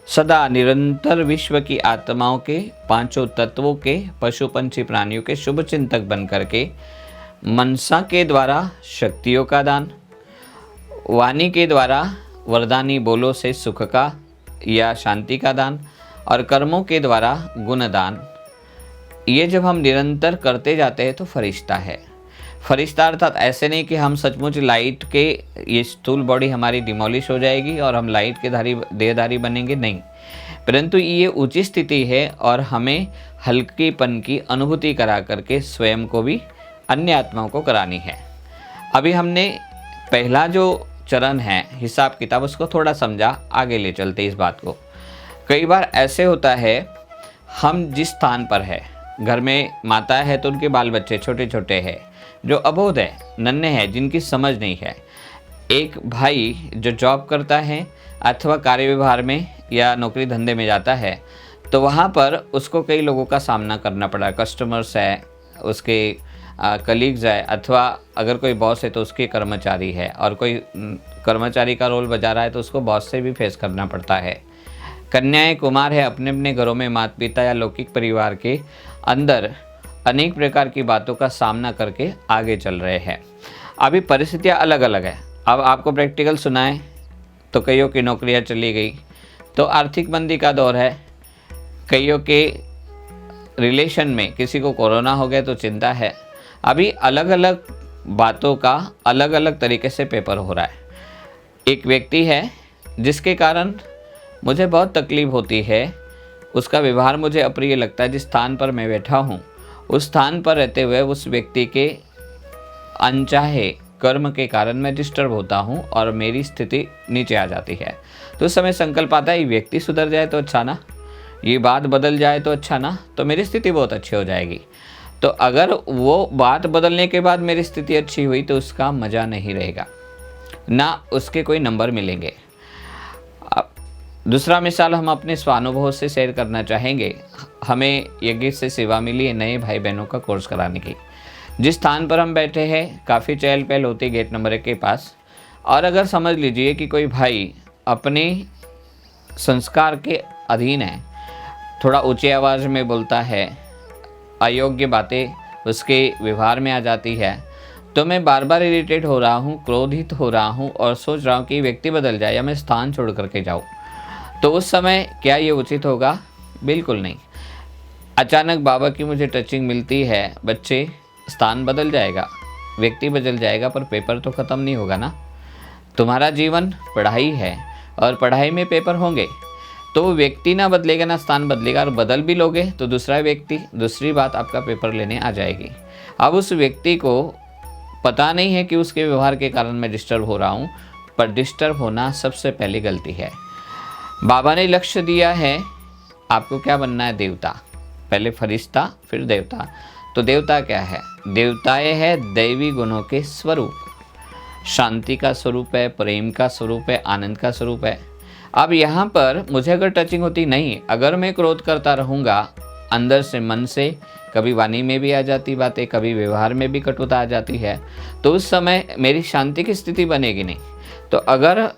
सदा निरंतर विश्व की आत्माओं के, पांचों तत्वों के, पशु पंछी प्राणियों के शुभ चिंतक बन करके मनसा के द्वारा शक्तियों का दान, वाणी के द्वारा वरदानी बोलों से सुख का या शांति का दान, और कर्मों के द्वारा गुणदान, ये जब हम निरंतर करते जाते हैं तो फरिश्ता है। फरिश्ता अर्थात ऐसे नहीं कि हम सचमुच लाइट के, ये स्थूल बॉडी हमारी डिमोलिश हो जाएगी और हम लाइट के देहधारी बनेंगे, नहीं, परंतु ये ऊंची स्थिति है और हमें हल्केपन की अनुभूति करा करके स्वयं को भी अन्य आत्माओं को करानी है। अभी हमने पहला जो चरण है हिसाब किताब, उसको थोड़ा समझा, आगे ले चलते इस बात को। कई बार ऐसे होता है, हम जिस स्थान पर है, घर में माता है तो उनके बाल बच्चे छोटे छोटे हैं, जो अबोध है, नन्हे हैं, जिनकी समझ नहीं है। एक भाई जो जॉब करता है अथवा कार्य व्यवहार में या नौकरी धंधे में जाता है, तो वहाँ पर उसको कई लोगों का सामना करना पड़ा, कस्टमर्स है, उसके कलीग्स है, अथवा अगर कोई बॉस है तो उसके कर्मचारी है, और कोई कर्मचारी का रोल बजा रहा है तो उसको बॉस से भी फेस करना पड़ता है। कन्याएं कुमार है, अपने अपने घरों में माता पिता या लौकिक परिवार के अंदर अनेक प्रकार की बातों का सामना करके आगे चल रहे हैं। अभी परिस्थितियाँ अलग अलग है। अब आपको प्रैक्टिकल सुनाएं तो कईयों की नौकरियां चली गई, तो आर्थिक मंदी का दौर है, कईयों के रिलेशन में किसी को कोरोना हो गया तो चिंता है। अभी अलग अलग बातों का अलग अलग तरीके से पेपर हो रहा है। एक व्यक्ति है जिसके कारण मुझे बहुत तकलीफ़ होती है, उसका व्यवहार मुझे अप्रिय लगता है। जिस स्थान पर मैं बैठा हूँ उस स्थान पर रहते हुए उस व्यक्ति के अनचाहे कर्म के कारण मैं डिस्टर्ब होता हूँ और मेरी स्थिति नीचे आ जाती है। तो उस समय संकल्प आता है, ये व्यक्ति सुधर जाए तो अच्छा ना, ये बात बदल जाए तो अच्छा ना, तो मेरी स्थिति बहुत अच्छी हो जाएगी। तो अगर वो बात बदलने के बाद मेरी स्थिति अच्छी हुई तो उसका मज़ा नहीं रहेगा, ना उसके कोई नंबर मिलेंगे। अब दूसरा मिसाल हम अपने स्वानुभव से शेयर करना चाहेंगे। हमें यज्ञ से सेवा मिली है नए भाई बहनों का कोर्स कराने की। जिस स्थान पर हम बैठे हैं काफ़ी चहल पहल होती गेट नंबर 1 के पास, और अगर समझ लीजिए कि कोई भाई अपने संस्कार के अधीन है, थोड़ा ऊंची आवाज़ में बोलता है, अयोग्य बातें उसके व्यवहार में आ जाती है, तो मैं बार बार इरिटेट हो रहा हूँ, क्रोधित हो रहा हूँ और सोच रहा हूँ कि व्यक्ति बदल जाए या मैं स्थान छोड़ करके जाऊँ। तो उस समय क्या ये उचित होगा? बिल्कुल नहीं। अचानक बाबा की मुझे टचिंग मिलती है, बच्चे स्थान बदल जाएगा, व्यक्ति बदल जाएगा, पर पेपर तो ख़त्म नहीं होगा ना। तुम्हारा जीवन पढ़ाई है और पढ़ाई में पेपर होंगे, तो वो व्यक्ति ना बदलेगा ना स्थान बदलेगा, और बदल भी लोगे तो दूसरा व्यक्ति, दूसरी बात आपका पेपर लेने आ जाएगी। अब उस व्यक्ति को पता नहीं है कि उसके व्यवहार के कारण मैं डिस्टर्ब हो रहा हूँ, पर डिस्टर्ब होना सबसे पहली गलती है। बाबा ने लक्ष्य दिया है आपको क्या बनना है? देवता, पहले फरिश्ता फिर देवता। तो देवता क्या है? देवताएं है दैवी गुणों के स्वरूप, शांति का स्वरूप है, प्रेम का स्वरूप है, आनंद का स्वरूप है। अब यहाँ पर मुझे अगर टचिंग होती नहीं, अगर मैं क्रोध करता रहूँगा अंदर से, मन से, कभी वाणी में भी आ जाती बातें, कभी व्यवहार में भी कटुता आ जाती है, तो उस समय मेरी शांति की स्थिति बनेगी नहीं। तो अगर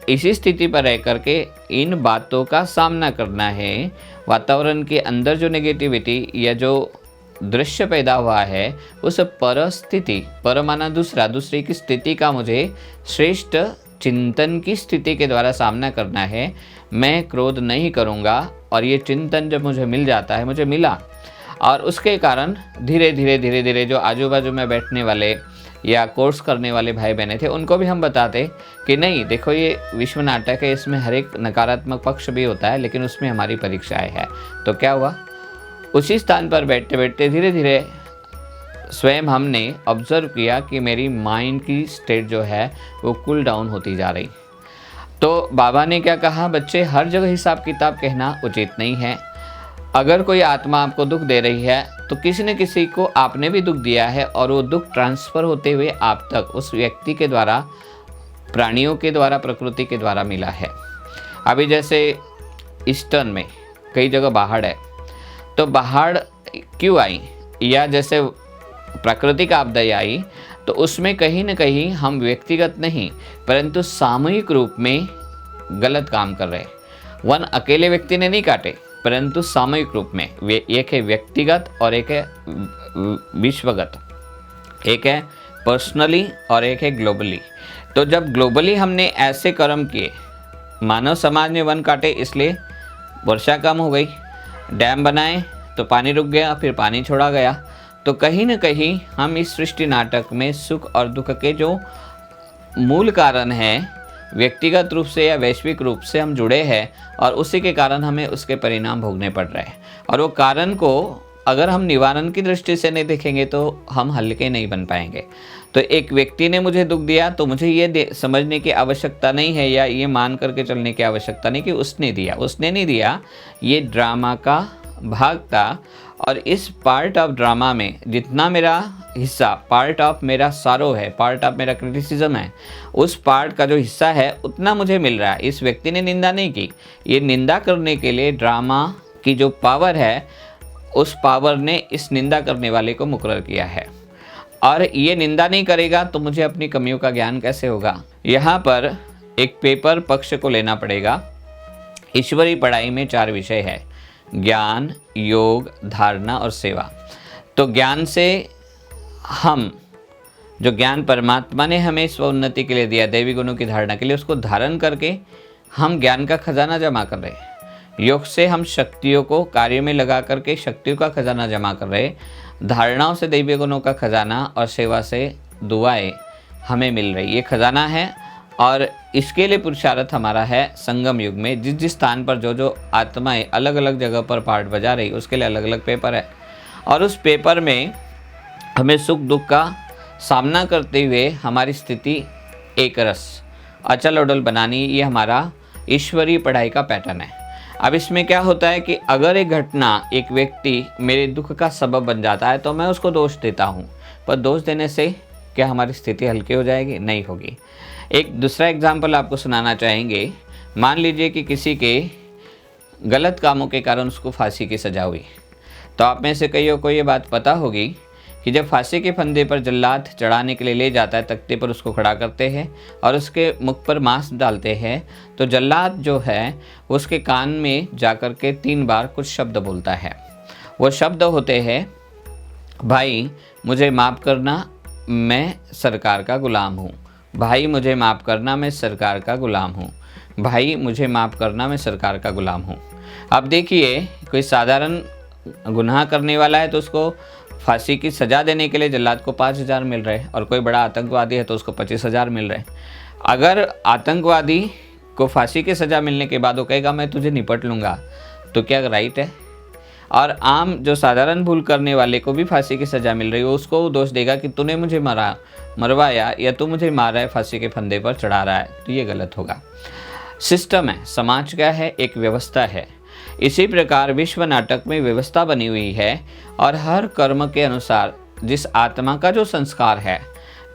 इसी स्थिति पर रह करके इन बातों का सामना करना है, वातावरण के अंदर जो नेगेटिविटी या जो दृश्य पैदा हुआ है उस परिस्थिति, पर माना दूसरा, दूसरी की स्थिति का मुझे श्रेष्ठ चिंतन की स्थिति के द्वारा सामना करना है। मैं क्रोध नहीं करूँगा, और ये चिंतन जब मुझे मिल जाता है, मुझे मिला, और उसके कारण धीरे धीरे जो आजू बाजू में बैठने वाले या कोर्स करने वाले भाई बहने थे उनको भी हम बताते कि नहीं देखो, ये विश्व नाटक है, इसमें हर एक नकारात्मक पक्ष भी होता है, लेकिन उसमें हमारी परीक्षाएं है। तो क्या हुआ, उसी स्थान पर बैठते बैठते धीरे धीरे स्वयं हमने ऑब्जर्व किया कि मेरी माइंड की स्टेट जो है वो कूल डाउन होती जा रही। तो बाबा ने क्या कहा, बच्चे हर जगह हिसाब किताब कहना उचित नहीं है। अगर कोई आत्मा आपको दुख दे रही है तो किसी न किसी को आपने भी दुख दिया है, और वो दुख ट्रांसफ़र होते हुए आप तक उस व्यक्ति के द्वारा, प्राणियों के द्वारा, प्रकृति के द्वारा मिला है। अभी जैसे ईस्टर्न में कई जगह बाढ़ है, तो बाढ़ क्यों आई, या जैसे प्राकृतिक आपदा आई, तो उसमें कहीं न कहीं हम व्यक्तिगत नहीं परंतु सामूहिक रूप में गलत काम कर रहे हैं। वन अकेले व्यक्ति ने नहीं काटे, परंतु सामूहिक रूप में। एक है व्यक्तिगत और एक है विश्वगत, एक है पर्सनली और एक है ग्लोबली। तो जब ग्लोबली हमने ऐसे कर्म किए, मानव समाज ने वन काटे इसलिए वर्षा कम हो गई, डैम बनाए तो पानी रुक गया, फिर पानी छोड़ा गया। तो कहीं ना कहीं हम इस सृष्टि नाटक में सुख और दुख के जो मूल कारण हैं, व्यक्तिगत रूप से या वैश्विक रूप से हम जुड़े हैं, और उसी के कारण हमें उसके परिणाम भोगने पड़ रहे हैं। और वो कारण को अगर हम निवारण की दृष्टि से नहीं देखेंगे तो हम हल्के नहीं बन पाएंगे। तो एक व्यक्ति ने मुझे दुख दिया तो मुझे ये समझने की आवश्यकता नहीं है या ये मान करके चलने की आवश्यकता नहीं कि उसने दिया, उसने नहीं दिया, ये ड्रामा का भाग था। और इस पार्ट ऑफ ड्रामा में जितना मेरा हिस्सा, पार्ट ऑफ मेरा सारो है, पार्ट ऑफ मेरा क्रिटिसिज्म है, उस पार्ट का जो हिस्सा है उतना मुझे मिल रहा है। इस व्यक्ति ने निंदा नहीं की, ये निंदा करने के लिए ड्रामा की जो पावर है, उस पावर ने इस निंदा करने वाले को मुकर्रर किया है। और ये निंदा नहीं करेगा तो मुझे अपनी कमियों का ज्ञान कैसे होगा। यहाँ पर एक पेपर पक्ष को लेना पड़ेगा। ईश्वरीय पढ़ाई में 4 विषय है: ज्ञान, योग, धारणा और सेवा। तो ज्ञान से हम जो ज्ञान परमात्मा ने हमें स्वोन्नति के लिए दिया, दैवी गुणों की धारणा के लिए, उसको धारण करके हम ज्ञान का खजाना जमा कर रहे हैं। योग से हम शक्तियों को कार्य में लगा करके शक्तियों का खजाना जमा कर रहे हैं। धारणाओं से दैवी गुणों का खजाना और सेवा से दुआएं हमें मिल रही। ये खजाना है और इसके लिए पुरुषार्थ हमारा है संगम युग में। जिस जिस स्थान पर जो जो आत्माएं अलग अलग जगह पर पार्ट बजा रही, उसके लिए अलग अलग पेपर है। और उस पेपर में हमें सुख दुख का सामना करते हुए हमारी स्थिति एक रस अचल अडल बनानी, ये हमारा ईश्वरीय पढ़ाई का पैटर्न है। अब इसमें क्या होता है कि अगर एक घटना, एक व्यक्ति मेरे दुख का सबब बन जाता है तो मैं उसको दोष देता हूँ, पर दोष देने से क्या हमारी स्थिति हल्की हो जाएगी? नहीं होगी। एक दूसरा एग्जाम्पल आपको सुनाना चाहेंगे। मान लीजिए कि किसी के गलत कामों के कारण उसको फांसी की सज़ा हुई। तो आप में से कईयों को ये बात पता होगी कि जब फांसी के फंदे पर जल्लाद चढ़ाने के लिए ले जाता है, तख्ते पर उसको खड़ा करते हैं और उसके मुख पर मांस डालते हैं, तो जल्लाद जो है उसके कान में जाकर के 3 बार कुछ शब्द बोलता है। वो शब्द होते हैं, भाई मुझे माफ़ करना, मैं सरकार का ग़ुलाम हूँ। भाई मुझे माफ़ करना, मैं सरकार का ग़ुलाम हूँ। भाई मुझे माफ़ करना, मैं सरकार का ग़ुलाम हूँ। अब देखिए, कोई साधारण गुनाह करने वाला है तो उसको फांसी की सज़ा देने के लिए जल्लाद को 5,000 मिल रहे हैं, और कोई बड़ा आतंकवादी है तो उसको 25,000 मिल रहे हैं। अगर आतंकवादी को फांसी की सज़ा मिलने के बाद वो कहेगा मैं तुझे निपट लूँगा, तो क्या राइट है? और आम जो साधारण भूल करने वाले को भी फांसी की सज़ा मिल रही है, उसको दोष देगा कि तूने मुझे मरवाया या तू मुझे मारा है, फांसी के फंदे पर चढ़ा रहा है, तो ये गलत होगा। सिस्टम है, समाज क्या है? एक व्यवस्था है। इसी प्रकार विश्व नाटक में व्यवस्था बनी हुई है, और हर कर्म के अनुसार जिस आत्मा का जो संस्कार है,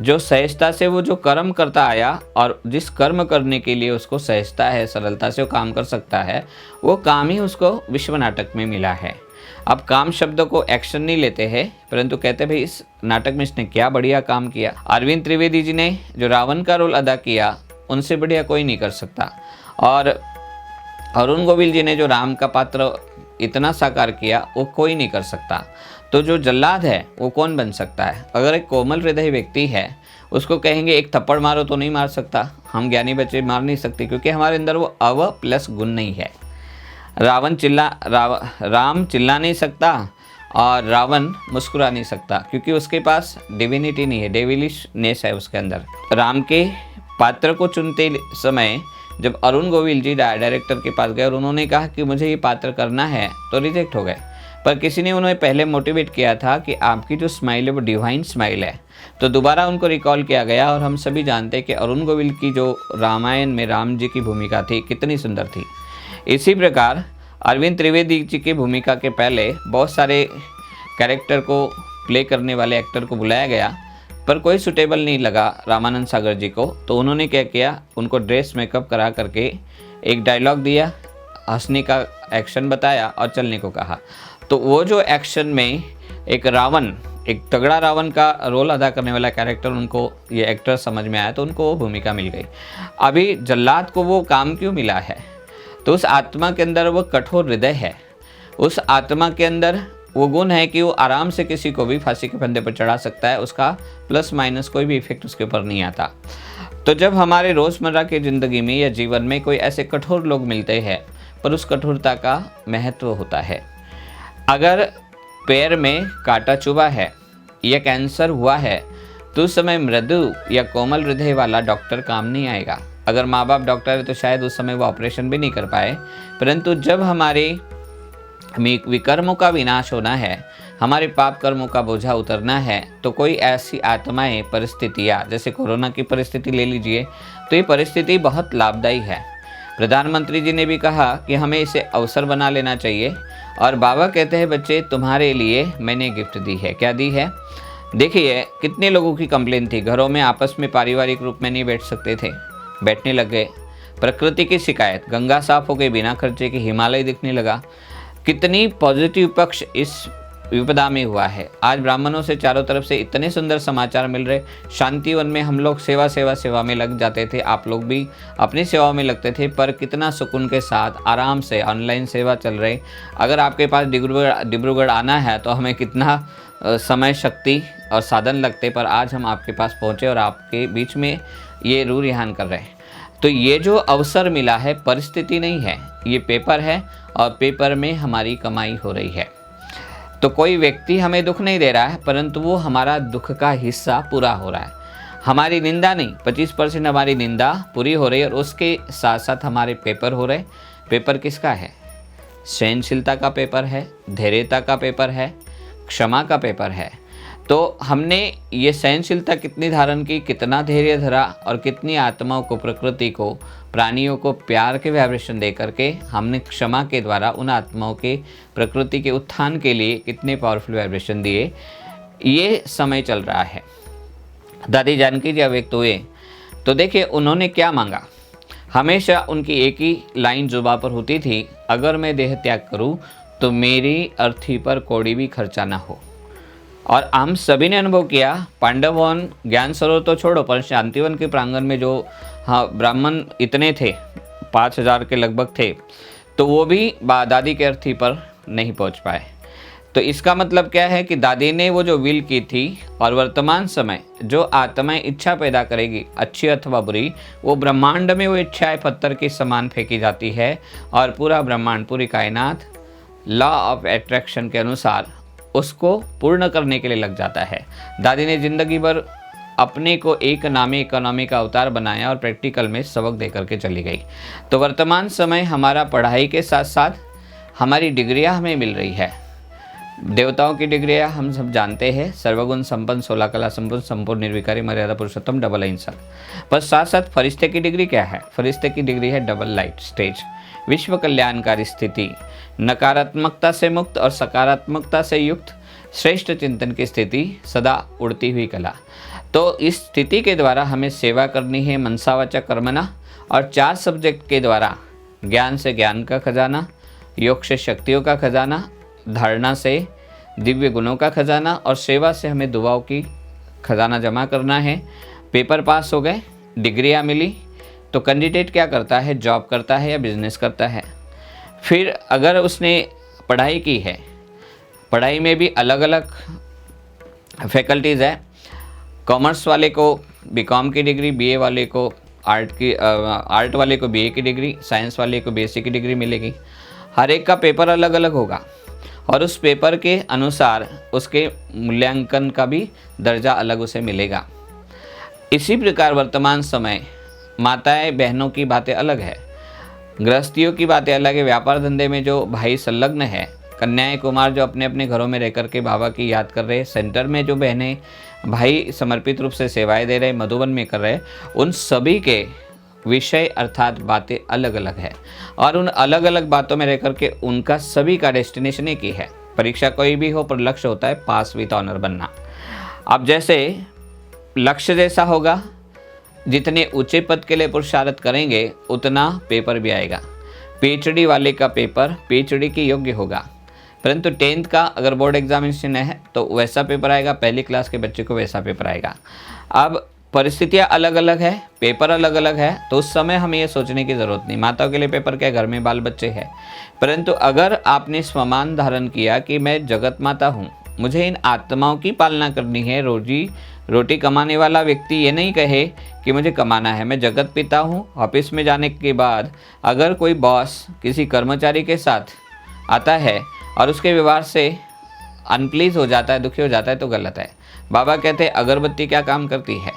जो सहजता से वो जो कर्म करता आया और जिस कर्म करने के लिए उसको सहजता है, सरलता से वो काम कर सकता है, वो काम ही उसको विश्व नाटक में मिला है। अब काम शब्द को एक्शन नहीं लेते हैं, परंतु कहते भाई इस नाटक में इसने क्या बढ़िया काम किया। अरविंद त्रिवेदी जी ने जो रावण का रोल अदा किया, उनसे बढ़िया कोई नहीं कर सकता। और अरुण गोविल जी ने जो राम का पात्र इतना साकार किया, वो कोई नहीं कर सकता। तो जो जल्लाद है वो कौन बन सकता है? अगर एक कोमल हृदय व्यक्ति है, उसको कहेंगे एक थप्पड़ मारो तो नहीं मार सकता। हम ज्ञानी बच्चे मार नहीं सकते, क्योंकि हमारे अंदर वो अव प्लस गुण नहीं है। राम चिल्ला नहीं सकता और रावण मुस्कुरा नहीं सकता, क्योंकि उसके पास डिविनिटी नहीं है, डेविलिशनेस है उसके अंदर। राम के पात्र को चुनते समय जब अरुण गोविल जी डायरेक्टर के पास गए और उन्होंने कहा कि मुझे ये पात्र करना है, तो रिजेक्ट हो गए। पर किसी ने उन्हें पहले मोटिवेट किया था कि आपकी जो स्माइल है वो डिवाइन स्माइल है, तो दोबारा उनको रिकॉल किया गया। और हम सभी जानते हैं कि अरुण गोविल की जो रामायण में राम जी की भूमिका थी कितनी सुंदर थी। इसी प्रकार अरविंद त्रिवेदी जी की भूमिका के पहले बहुत सारे कैरेक्टर को प्ले करने वाले एक्टर को बुलाया गया, पर कोई सुटेबल नहीं लगा रामानंद सागर जी को। तो उन्होंने क्या किया, उनको ड्रेस मेकअप करा करके एक डायलॉग दिया, हंसने का एक्शन बताया और चलने को कहा। तो वो जो एक्शन में एक रावण एक तगड़ा रावण का रोल अदा करने वाला कैरेक्टर उनको, ये एक्टर समझ में आया तो उनको वो भूमिका मिल गई। अभी जल्लाद को वो काम क्यों मिला है? तो उस आत्मा के अंदर वो कठोर हृदय है, उस आत्मा के अंदर वो गुण है कि वो आराम से किसी को भी फांसी के फंदे पर चढ़ा सकता है, उसका प्लस माइनस कोई भी इफेक्ट उसके ऊपर नहीं आता। तो जब हमारे रोज़मर्रा की ज़िंदगी में या जीवन में कोई ऐसे कठोर लोग मिलते हैं, पर उस कठोरता का महत्व होता है। अगर पैर में कांटा चुभा है या कैंसर हुआ है तो उस समय मृदु या कोमल हृदय वाला डॉक्टर काम नहीं आएगा। अगर माँ बाप डॉक्टर है तो शायद उस समय वो ऑपरेशन भी नहीं कर पाए, परंतु जब हमारे विकर्मों का विनाश होना है, हमारे पाप कर्मों का बोझा उतरना है, तो कोई ऐसी आत्माएं, परिस्थितियाँ, जैसे कोरोना की परिस्थिति ले लीजिए, तो ये परिस्थिति बहुत लाभदायी है। प्रधानमंत्री जी ने भी कहा कि हमें इसे अवसर बना लेना चाहिए, और बाबा कहते हैं बच्चे तुम्हारे लिए मैंने गिफ्ट दी है। क्या दी है? देखिए कितने लोगों की कंप्लेन थी, घरों में आपस में पारिवारिक रूप में नहीं बैठ सकते थे, बैठने लग गए। प्रकृति की शिकायत, गंगा साफ हो गई, बिना खर्चे के हिमालय दिखने लगा। कितनी पॉजिटिव पक्ष इस विपदा में हुआ है। आज ब्राह्मणों से चारों तरफ से इतने सुंदर समाचार मिल रहे। शांतिवन में हम लोग सेवा में लग जाते थे, आप लोग भी अपनी सेवा में लगते थे, पर कितना सुकून के साथ आराम से ऑनलाइन सेवा चल रही। अगर आपके पास डिब्रूगढ़ आना है तो हमें कितना समय, शक्ति और साधन लगते, पर आज हम आपके पास पहुँचे और आपके बीच में ये रूह रिहान कर रहे हैं। तो ये जो अवसर मिला है परिस्थिति नहीं है, ये पेपर है, और पेपर में हमारी कमाई हो रही है। तो कोई व्यक्ति हमें दुख नहीं दे रहा है, परंतु वो हमारा दुख का हिस्सा पूरा हो रहा है। हमारी निंदा नहीं, 25% हमारी निंदा पूरी हो रही है, और उसके साथ साथ हमारे पेपर हो रहे। पेपर किसका है? सहनशीलता का पेपर है, धैर्यता का पेपर है, क्षमा का पेपर है। तो हमने ये सहनशीलता कितनी धारण की, कितना धैर्य धरा, और कितनी आत्माओं को, प्रकृति को, प्राणियों को प्यार के वाइब्रेशन दे करके हमने क्षमा के द्वारा उन आत्माओं के, प्रकृति के उत्थान के लिए कितने पावरफुल वाइब्रेशन दिए। ये समय चल रहा है। दादी जानकी जी अव्यक्त हुए तो देखिए उन्होंने क्या मांगा। हमेशा उनकी एक ही लाइन जुबान पर होती थी, अगर मैं देह त्याग करूं तो मेरी अर्थी पर कौड़ी भी खर्चा ना हो। और हम सभी ने अनुभव किया, पांडवन ज्ञान सरोवर तो छोड़ो, पर शांतिवन के प्रांगण में जो ब्राह्मण इतने थे, 5000 के लगभग थे, तो वो भी दादी के अर्थी पर नहीं पहुंच पाए। तो इसका मतलब क्या है कि दादी ने वो जो विल की थी, और वर्तमान समय जो आत्माएं इच्छा पैदा करेगी, अच्छी अथवा बुरी, वो ब्रह्मांड में वो इच्छाएं पत्थर के समान फेंकी जाती है, और पूरा ब्रह्मांड, पूरी कायनात लॉ ऑफ अट्रैक्शन के अनुसार उसको पूर्ण करने के लिए लग जाता है। दादी ने ज़िंदगी भर अपने को एक नामी इकोनॉमी का अवतार बनाया और प्रैक्टिकल में सबक दे करके चली गई। तो वर्तमान समय हमारा पढ़ाई के साथ साथ हमारी डिग्रियां हमें मिल रही है। देवताओं की डिग्रियां हम सब जानते हैं, सर्वगुण संपन्न, 16 कला संपन्न, संपूर्ण निर्विकारी, मर्यादा पुरुषोत्तम, डबल अहिंसक। पर साथ साथ फरिश्ते की डिग्री क्या है? फरिश्ते की डिग्री है डबल लाइट स्टेज, विश्व कल्याणकारी स्थिति, नकारात्मकता से मुक्त और सकारात्मकता से युक्त श्रेष्ठ चिंतन की स्थिति, सदा उड़ती हुई कला। तो इस स्थिति के द्वारा हमें सेवा करनी है, मनसा वाचा कर्मणा, और 4 सब्जेक्ट के द्वारा ज्ञान से ज्ञान का खजाना, योग से शक्तियों का खजाना, धारणा से दिव्य गुणों का खजाना, और सेवा से हमें दुआओं की खजाना जमा करना है। पेपर पास हो गए, डिग्रियाँ मिली, तो कैंडिडेट क्या करता है? जॉब करता है या बिजनेस करता है। फिर अगर उसने पढ़ाई की है, पढ़ाई में भी अलग अलग फैकल्टीज़ है। कॉमर्स वाले को बीकॉम की डिग्री, बीए वाले को आर्ट वाले को बीए की डिग्री, साइंस वाले को बीएससी की डिग्री मिलेगी। हर एक का पेपर अलग अलग होगा, और उस पेपर के अनुसार उसके मूल्यांकन का भी दर्जा अलग उसे मिलेगा। इसी प्रकार वर्तमान समय माताएं बहनों की बातें अलग है, गृहस्थियों की बातें अलग है। व्यापार धंधे में जो भाई संलग्न है, कन्याएं कुमार जो अपने अपने घरों में रह कर के बाबा की याद कर रहे, सेंटर में जो बहनें भाई समर्पित रूप से सेवाएं दे रहे, मधुबन में कर रहे, उन सभी के विषय अर्थात बातें अलग अलग है। और उन अलग अलग बातों में रह कर के उनका सभी का डेस्टिनेशन एक ही है। परीक्षा कोई भी हो, पर लक्ष्य होता है पास विद ऑनर बनना। अब जैसे लक्ष्य जैसा होगा, जितने ऊंचे पद के लिए पुरुषार्थ करेंगे उतना पेपर भी आएगा। पीएचडी वाले का पेपर पीएचडी के योग्य होगा, परंतु 10th का अगर बोर्ड एग्जामिनेशन है तो वैसा पेपर आएगा, पहली क्लास के बच्चे को वैसा पेपर आएगा। अब परिस्थितियाँ अलग अलग है, पेपर अलग अलग है, तो उस समय हमें ये सोचने की ज़रूरत नहीं। माताओं के लिए पेपर क्या है, घर में बाल बच्चे हैं। परंतु अगर आपने स्वमान धारण किया कि मैं जगत माता हूँ, मुझे इन आत्माओं की पालना करनी है, रोटी कमाने वाला व्यक्ति ये नहीं कहे कि मुझे कमाना है, मैं जगत पिता हूँ। ऑफिस में जाने के बाद अगर कोई बॉस किसी कर्मचारी के साथ आता है और उसके व्यवहार से अनप्लीज हो जाता है, दुखी हो जाता है, तो गलत है। बाबा कहते हैं अगरबत्ती क्या काम करती है,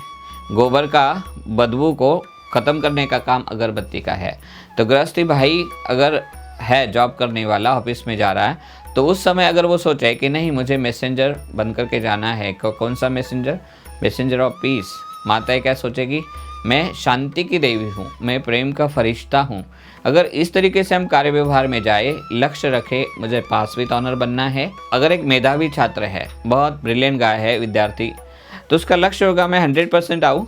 गोबर का बदबू को ख़त्म करने का काम अगरबत्ती का है। तो गृहस्थी भाई अगर है जॉब करने वाला, ऑफिस में जा रहा है, तो उस समय अगर वो सोचे कि नहीं मुझे मैसेंजर बन करके जाना है, कौन सा मैसेंजर ऑफ पीस, माताएं क्या सोचेगी, मैं शांति की देवी हूँ, मैं प्रेम का फरिश्ता हूँ। अगर इस तरीके से हम कार्य व्यवहार में जाए, लक्ष्य रखे मुझे पास विद ऑनर बनना है। अगर एक मेधावी छात्र है, बहुत ब्रिलियंट गाय है विद्यार्थी, तो उसका लक्ष्य होगा मैं 100% आऊँ,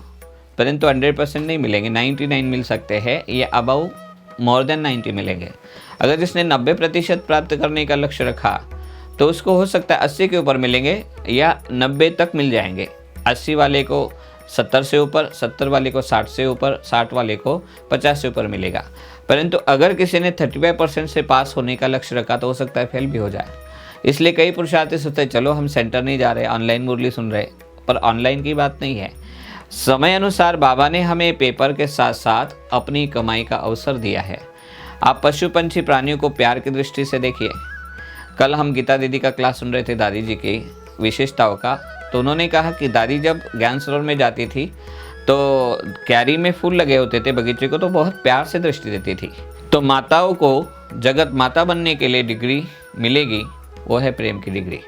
परंतु 100% नहीं मिलेंगे, 99 मिल सकते हैं, ये अबाउ मोर देन 90 मिलेंगे। अगर जिसने 90% प्राप्त करने का लक्ष्य रखा तो उसको हो सकता है 80 के ऊपर मिलेंगे या 90 तक मिल जाएंगे। 80 वाले को 70 से ऊपर, 70 वाले को 60 से ऊपर, 60 वाले को 50 से ऊपर मिलेगा। परंतु अगर किसी ने 35% से पास होने का लक्ष्य रखा तो हो सकता है फेल भी हो जाए। इसलिए कई पुरुषार्थी सोचते हैं चलो हम सेंटर नहीं जा रहे, ऑनलाइन मुरली सुन रहे, पर ऑनलाइन की बात नहीं है। समय अनुसार बाबा ने हमें पेपर के साथ साथ अपनी कमाई का अवसर दिया है। आप पशु पंछी प्राणियों को प्यार की दृष्टि से देखिए। कल हम गीता दीदी का क्लास सुन रहे थे, दादी जी की विशेषताओं का, तो उन्होंने कहा कि दादी जब ज्ञान सरोवर में जाती थी तो क्यारी में फूल लगे होते थे बगीचे को, तो बहुत प्यार से दृष्टि देती थी। तो माताओं को जगत माता बनने के लिए डिग्री मिलेगी, वो है प्रेम की डिग्री,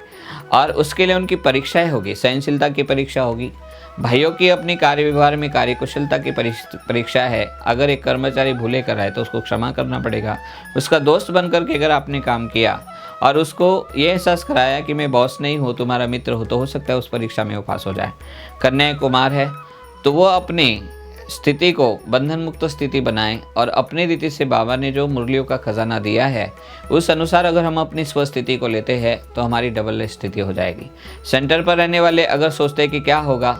और उसके लिए उनकी परीक्षाएं होगी, सहनशीलता की परीक्षा होगी। भाइयों की अपनी कार्य व्यवहार में कार्यकुशलता की परीक्षा है। अगर एक कर्मचारी भूले कर आए तो उसको क्षमा करना पड़ेगा। उसका दोस्त बनकर के अगर आपने काम किया और उसको ये एहसास कराया कि मैं बॉस नहीं हूँ, तुम्हारा मित्र हूँ, तो हो सकता है उस परीक्षा में वो पास हो जाए। कन्या कुमार है तो वो अपनी स्थिति को बंधन मुक्त स्थिति बनाए, और अपनी रीति से बाबा ने जो मुरलियों का खजाना दिया है उस अनुसार अगर हम अपनी स्वस्थिति को लेते हैं तो हमारी डबल स्थिति हो जाएगी। सेंटर पर रहने वाले अगर सोचते हैं कि क्या होगा,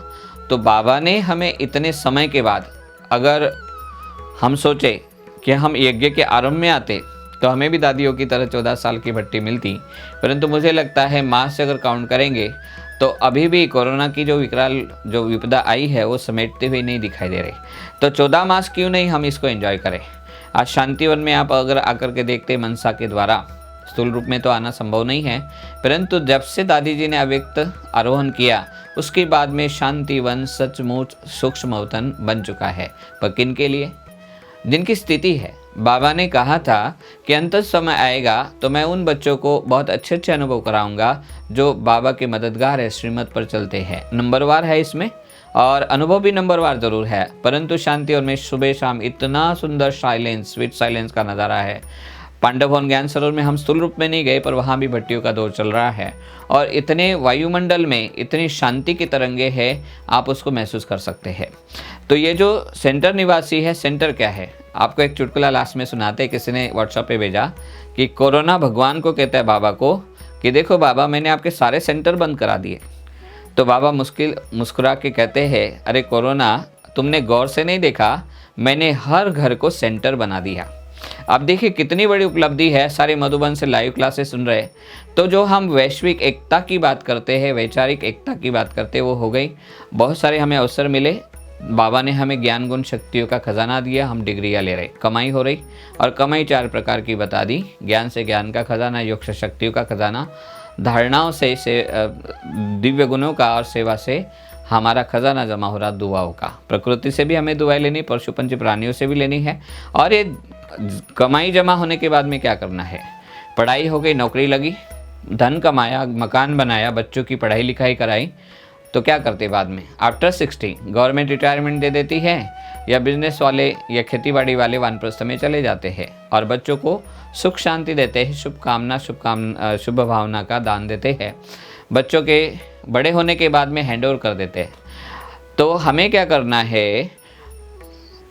तो बाबा ने हमें इतने समय के बाद, अगर हम सोचे कि हम यज्ञ के आरंभ में आते तो हमें भी दादियों की तरह 14 साल की भट्टी मिलती, परंतु मुझे लगता है मास से अगर काउंट करेंगे तो अभी भी कोरोना की जो विपदा आई है वो समेटते हुए नहीं दिखाई दे रही। तो 14 मास क्यों नहीं हम इसको एंजॉय करें। आज शांतिवन में आप अगर आकर के देखते मनसा के द्वारा, स्थूल रूप में तो आना संभव नहीं है, परंतु जब से दादी जी ने अव्यक्त आरोहण किया उसके बाद में शांतिवन सचमुच सूक्ष्मवतन बन चुका है। पर किन के लिए, जिनकी स्थिति है। बाबा ने कहा था कि अंत समय आएगा तो मैं उन बच्चों को बहुत अच्छे अच्छे अनुभव कराऊंगा जो बाबा के मददगार है, श्रीमत पर चलते हैं। नंबरवार है इसमें, और अनुभव भी नंबरवार जरूर है, परंतु शांति और में सुबह शाम इतना सुंदर साइलेंस, स्वीट साइलेंस का नज़ारा है। पांडव भवन ज्ञान सरोवर में हम स्थूल रूप में नहीं गए, पर वहाँ भी भट्टियों का दौर चल रहा है, और इतने वायुमंडल में इतनी शांति की तरंगे हैं, आप उसको महसूस कर सकते हैं। तो ये जो सेंटर निवासी है, सेंटर क्या है, आपको एक चुटकुला लास्ट में सुनाते, किसी ने व्हाट्सएप पे भेजा कि कोरोना भगवान को कहता है बाबा को कि देखो बाबा मैंने आपके सारे सेंटर बंद करा दिए। तो बाबा मुस्कुरा के कहते हैं, अरे कोरोना तुमने गौर से नहीं देखा, मैंने हर घर को सेंटर बना दिया। अब देखिए कितनी बड़ी उपलब्धि है। सारे मधुबन से लाइव क्लासेस सुन रहे, तो जो हम वैश्विक एकता की बात करते हैं, वैचारिक एकता की बात करते हैं, वो हो गई। बहुत सारे हमें अवसर मिले, बाबा ने हमें ज्ञान गुण शक्तियों का खजाना दिया, हम डिग्रियाँ ले रहे, कमाई हो रही, और कमाई 4 प्रकार की बता दी। ज्ञान से ज्ञान का खजाना, योग से शक्तियों का खजाना, धारणाओं से दिव्य गुणों का, और सेवा से हमारा खजाना जमा हो रहा दुआओं का। प्रकृति से भी हमें दुआएं लेनी, पशु पंछी प्राणियों से भी लेनी है। और ये कमाई जमा होने के बाद में क्या करना है, पढ़ाई हो गई, नौकरी लगी, धन कमाया, मकान बनाया, बच्चों की पढ़ाई लिखाई कराई, तो क्या करते बाद में आफ्टर 60 गवर्नमेंट रिटायरमेंट दे देती है, या बिजनेस वाले या खेतीबाड़ी वाले वानप्रस्थ में चले जाते हैं, और बच्चों को सुख शांति देते हैं, शुभ भावना का दान देते हैं। बच्चों के बड़े होने के बाद में हैंड ओवर कर देते हैं। तो हमें क्या करना है,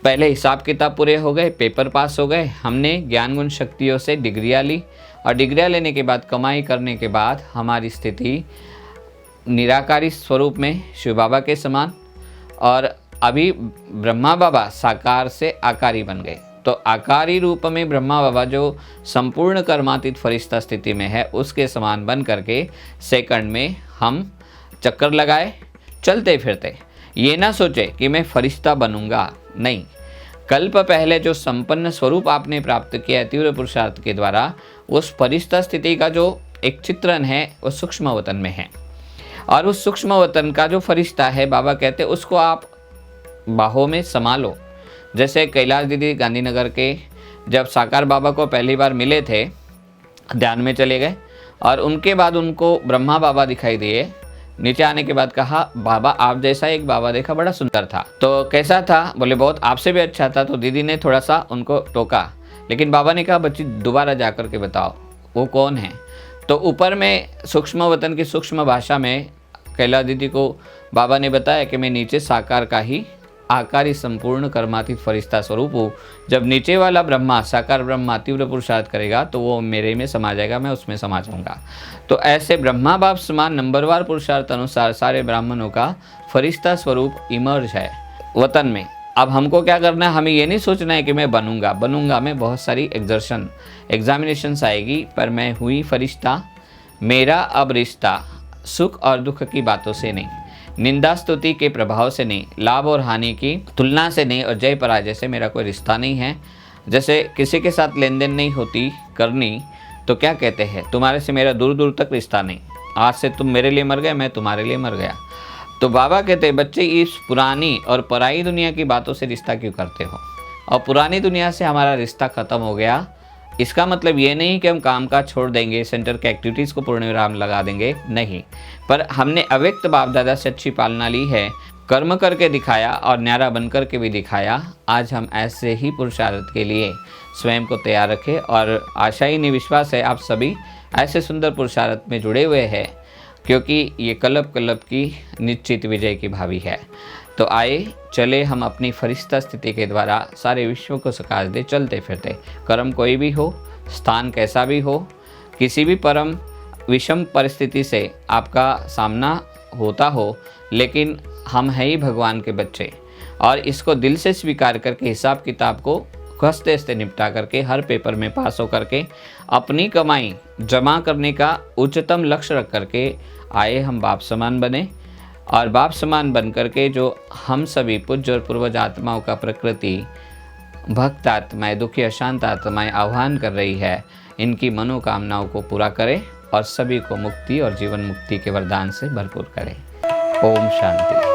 पहले हिसाब किताब पूरे हो गए, पेपर पास हो गए, हमने ज्ञान गुण शक्तियों से डिग्रियाँ ली, और डिग्रियाँ लेने के बाद, कमाई करने के बाद हमारी स्थिति निराकारी स्वरूप में शिव बाबा के समान, और अभी ब्रह्मा बाबा साकार से आकारी बन गए। तो आकारी रूप में ब्रह्मा बाबा जो संपूर्ण कर्मातीत फरिश्ता स्थिति में है, उसके समान बन करके सेकंड में हम चक्कर लगाए चलते फिरते। ये ना सोचे कि मैं फरिश्ता बनूंगा, नहीं। कल्प पहले जो संपन्न स्वरूप आपने प्राप्त किया तीव्र पुरुषार्थ के द्वारा, उस फरिश्ता स्थिति का जो एक चित्रण है वो सूक्ष्म वतन में है, और उस सूक्ष्म वतन का जो फरिश्ता है, बाबा कहते हैं उसको आप बाहों में संभालो। जैसे कैलाश दीदी गांधीनगर के जब साकार बाबा को पहली बार मिले थे, ध्यान में चले गए, और उनके बाद उनको ब्रह्मा बाबा दिखाई दिए। नीचे आने के बाद कहा, बाबा आप जैसा एक बाबा देखा, बड़ा सुंदर था। तो कैसा था? बोले बहुत आपसे भी अच्छा था। तो दीदी ने थोड़ा सा उनको टोका, लेकिन बाबा ने कहा, बच्ची दोबारा जा कर के बताओ वो कौन है। तो ऊपर में सूक्ष्म वतन की सूक्ष्म भाषा में कैलाश दीदी को बाबा ने बताया कि मैं नीचे साकार का ही आकारी संपूर्ण कर्मातीत फरिश्ता स्वरूप हूँ। जब नीचे वाला ब्रह्मा, साकार ब्रह्मा तीव्र पुरुषार्थ करेगा तो वो मेरे में समा जाएगा, मैं उसमें समा जाऊंगा। तो ऐसे ब्रह्मा बाप समान नंबरवार पुरुषार्थ अनुसार सारे ब्राह्मणों का फरिश्ता स्वरूप इमर्ज है वतन में। अब हमको क्या करना है? हमें ये नहीं सोचना है कि मैं बनूंगा मैं बहुत सारी एग्जामिनेशंस आएगी, पर मैं हुई फरिश्ता। मेरा अब रिश्ता सुख और दुख की बातों से नहीं, निंदा स्तुति के प्रभाव से नहीं, लाभ और हानि की तुलना से नहीं, और जय पराजय से मेरा कोई रिश्ता नहीं है। जैसे किसी के साथ लेन देन नहीं होती करनी, तो क्या कहते हैं, तुम्हारे से मेरा दूर दूर तक रिश्ता नहीं, आज से तुम मेरे लिए मर गए, मैं तुम्हारे लिए मर गया। तो बाबा कहते हैं, बच्चे इस पुरानी और पराई दुनिया की बातों से रिश्ता क्यों करते हो? और पुरानी दुनिया से हमारा रिश्ता खत्म हो गया, इसका मतलब ये नहीं कि हम काम काज छोड़ देंगे, सेंटर के एक्टिविटीज़ को पूर्ण विराम लगा देंगे, नहीं। पर हमने अव्यक्त बाप दादा से अच्छी पालना ली है, कर्म करके दिखाया और न्यारा बन कर के भी दिखाया। आज हम ऐसे ही पुरुषार्थ के लिए स्वयं को तैयार रखें, और आशा ही नहीं विश्वास है आप सभी ऐसे सुंदर पुरुषार्थ में जुड़े हुए हैं, क्योंकि ये कल्प की निश्चित विजय की भावी है। तो आए चले हम अपनी फरिश्ता स्थिति के द्वारा सारे विश्व को सकाश दे चलते फिरते। कर्म कोई भी हो, स्थान कैसा भी हो, किसी भी परम विषम परिस्थिति से आपका सामना होता हो, लेकिन हम हैं ही भगवान के बच्चे, और इसको दिल से स्वीकार करके हिसाब किताब को हंसते हंसते निपटा करके, हर पेपर में पास हो करके, अपनी कमाई जमा करने का उच्चतम लक्ष्य रख करके आए हम बाप समान बने। और बाप समान बन करके जो हम सभी पूज्य और पूर्वज आत्माओं का प्रकृति भक्त आत्माएं, दुखी अशांत आत्माएं आह्वान कर रही है, इनकी मनोकामनाओं को पूरा करें और सभी को मुक्ति और जीवन मुक्ति के वरदान से भरपूर करें। ओम शांति।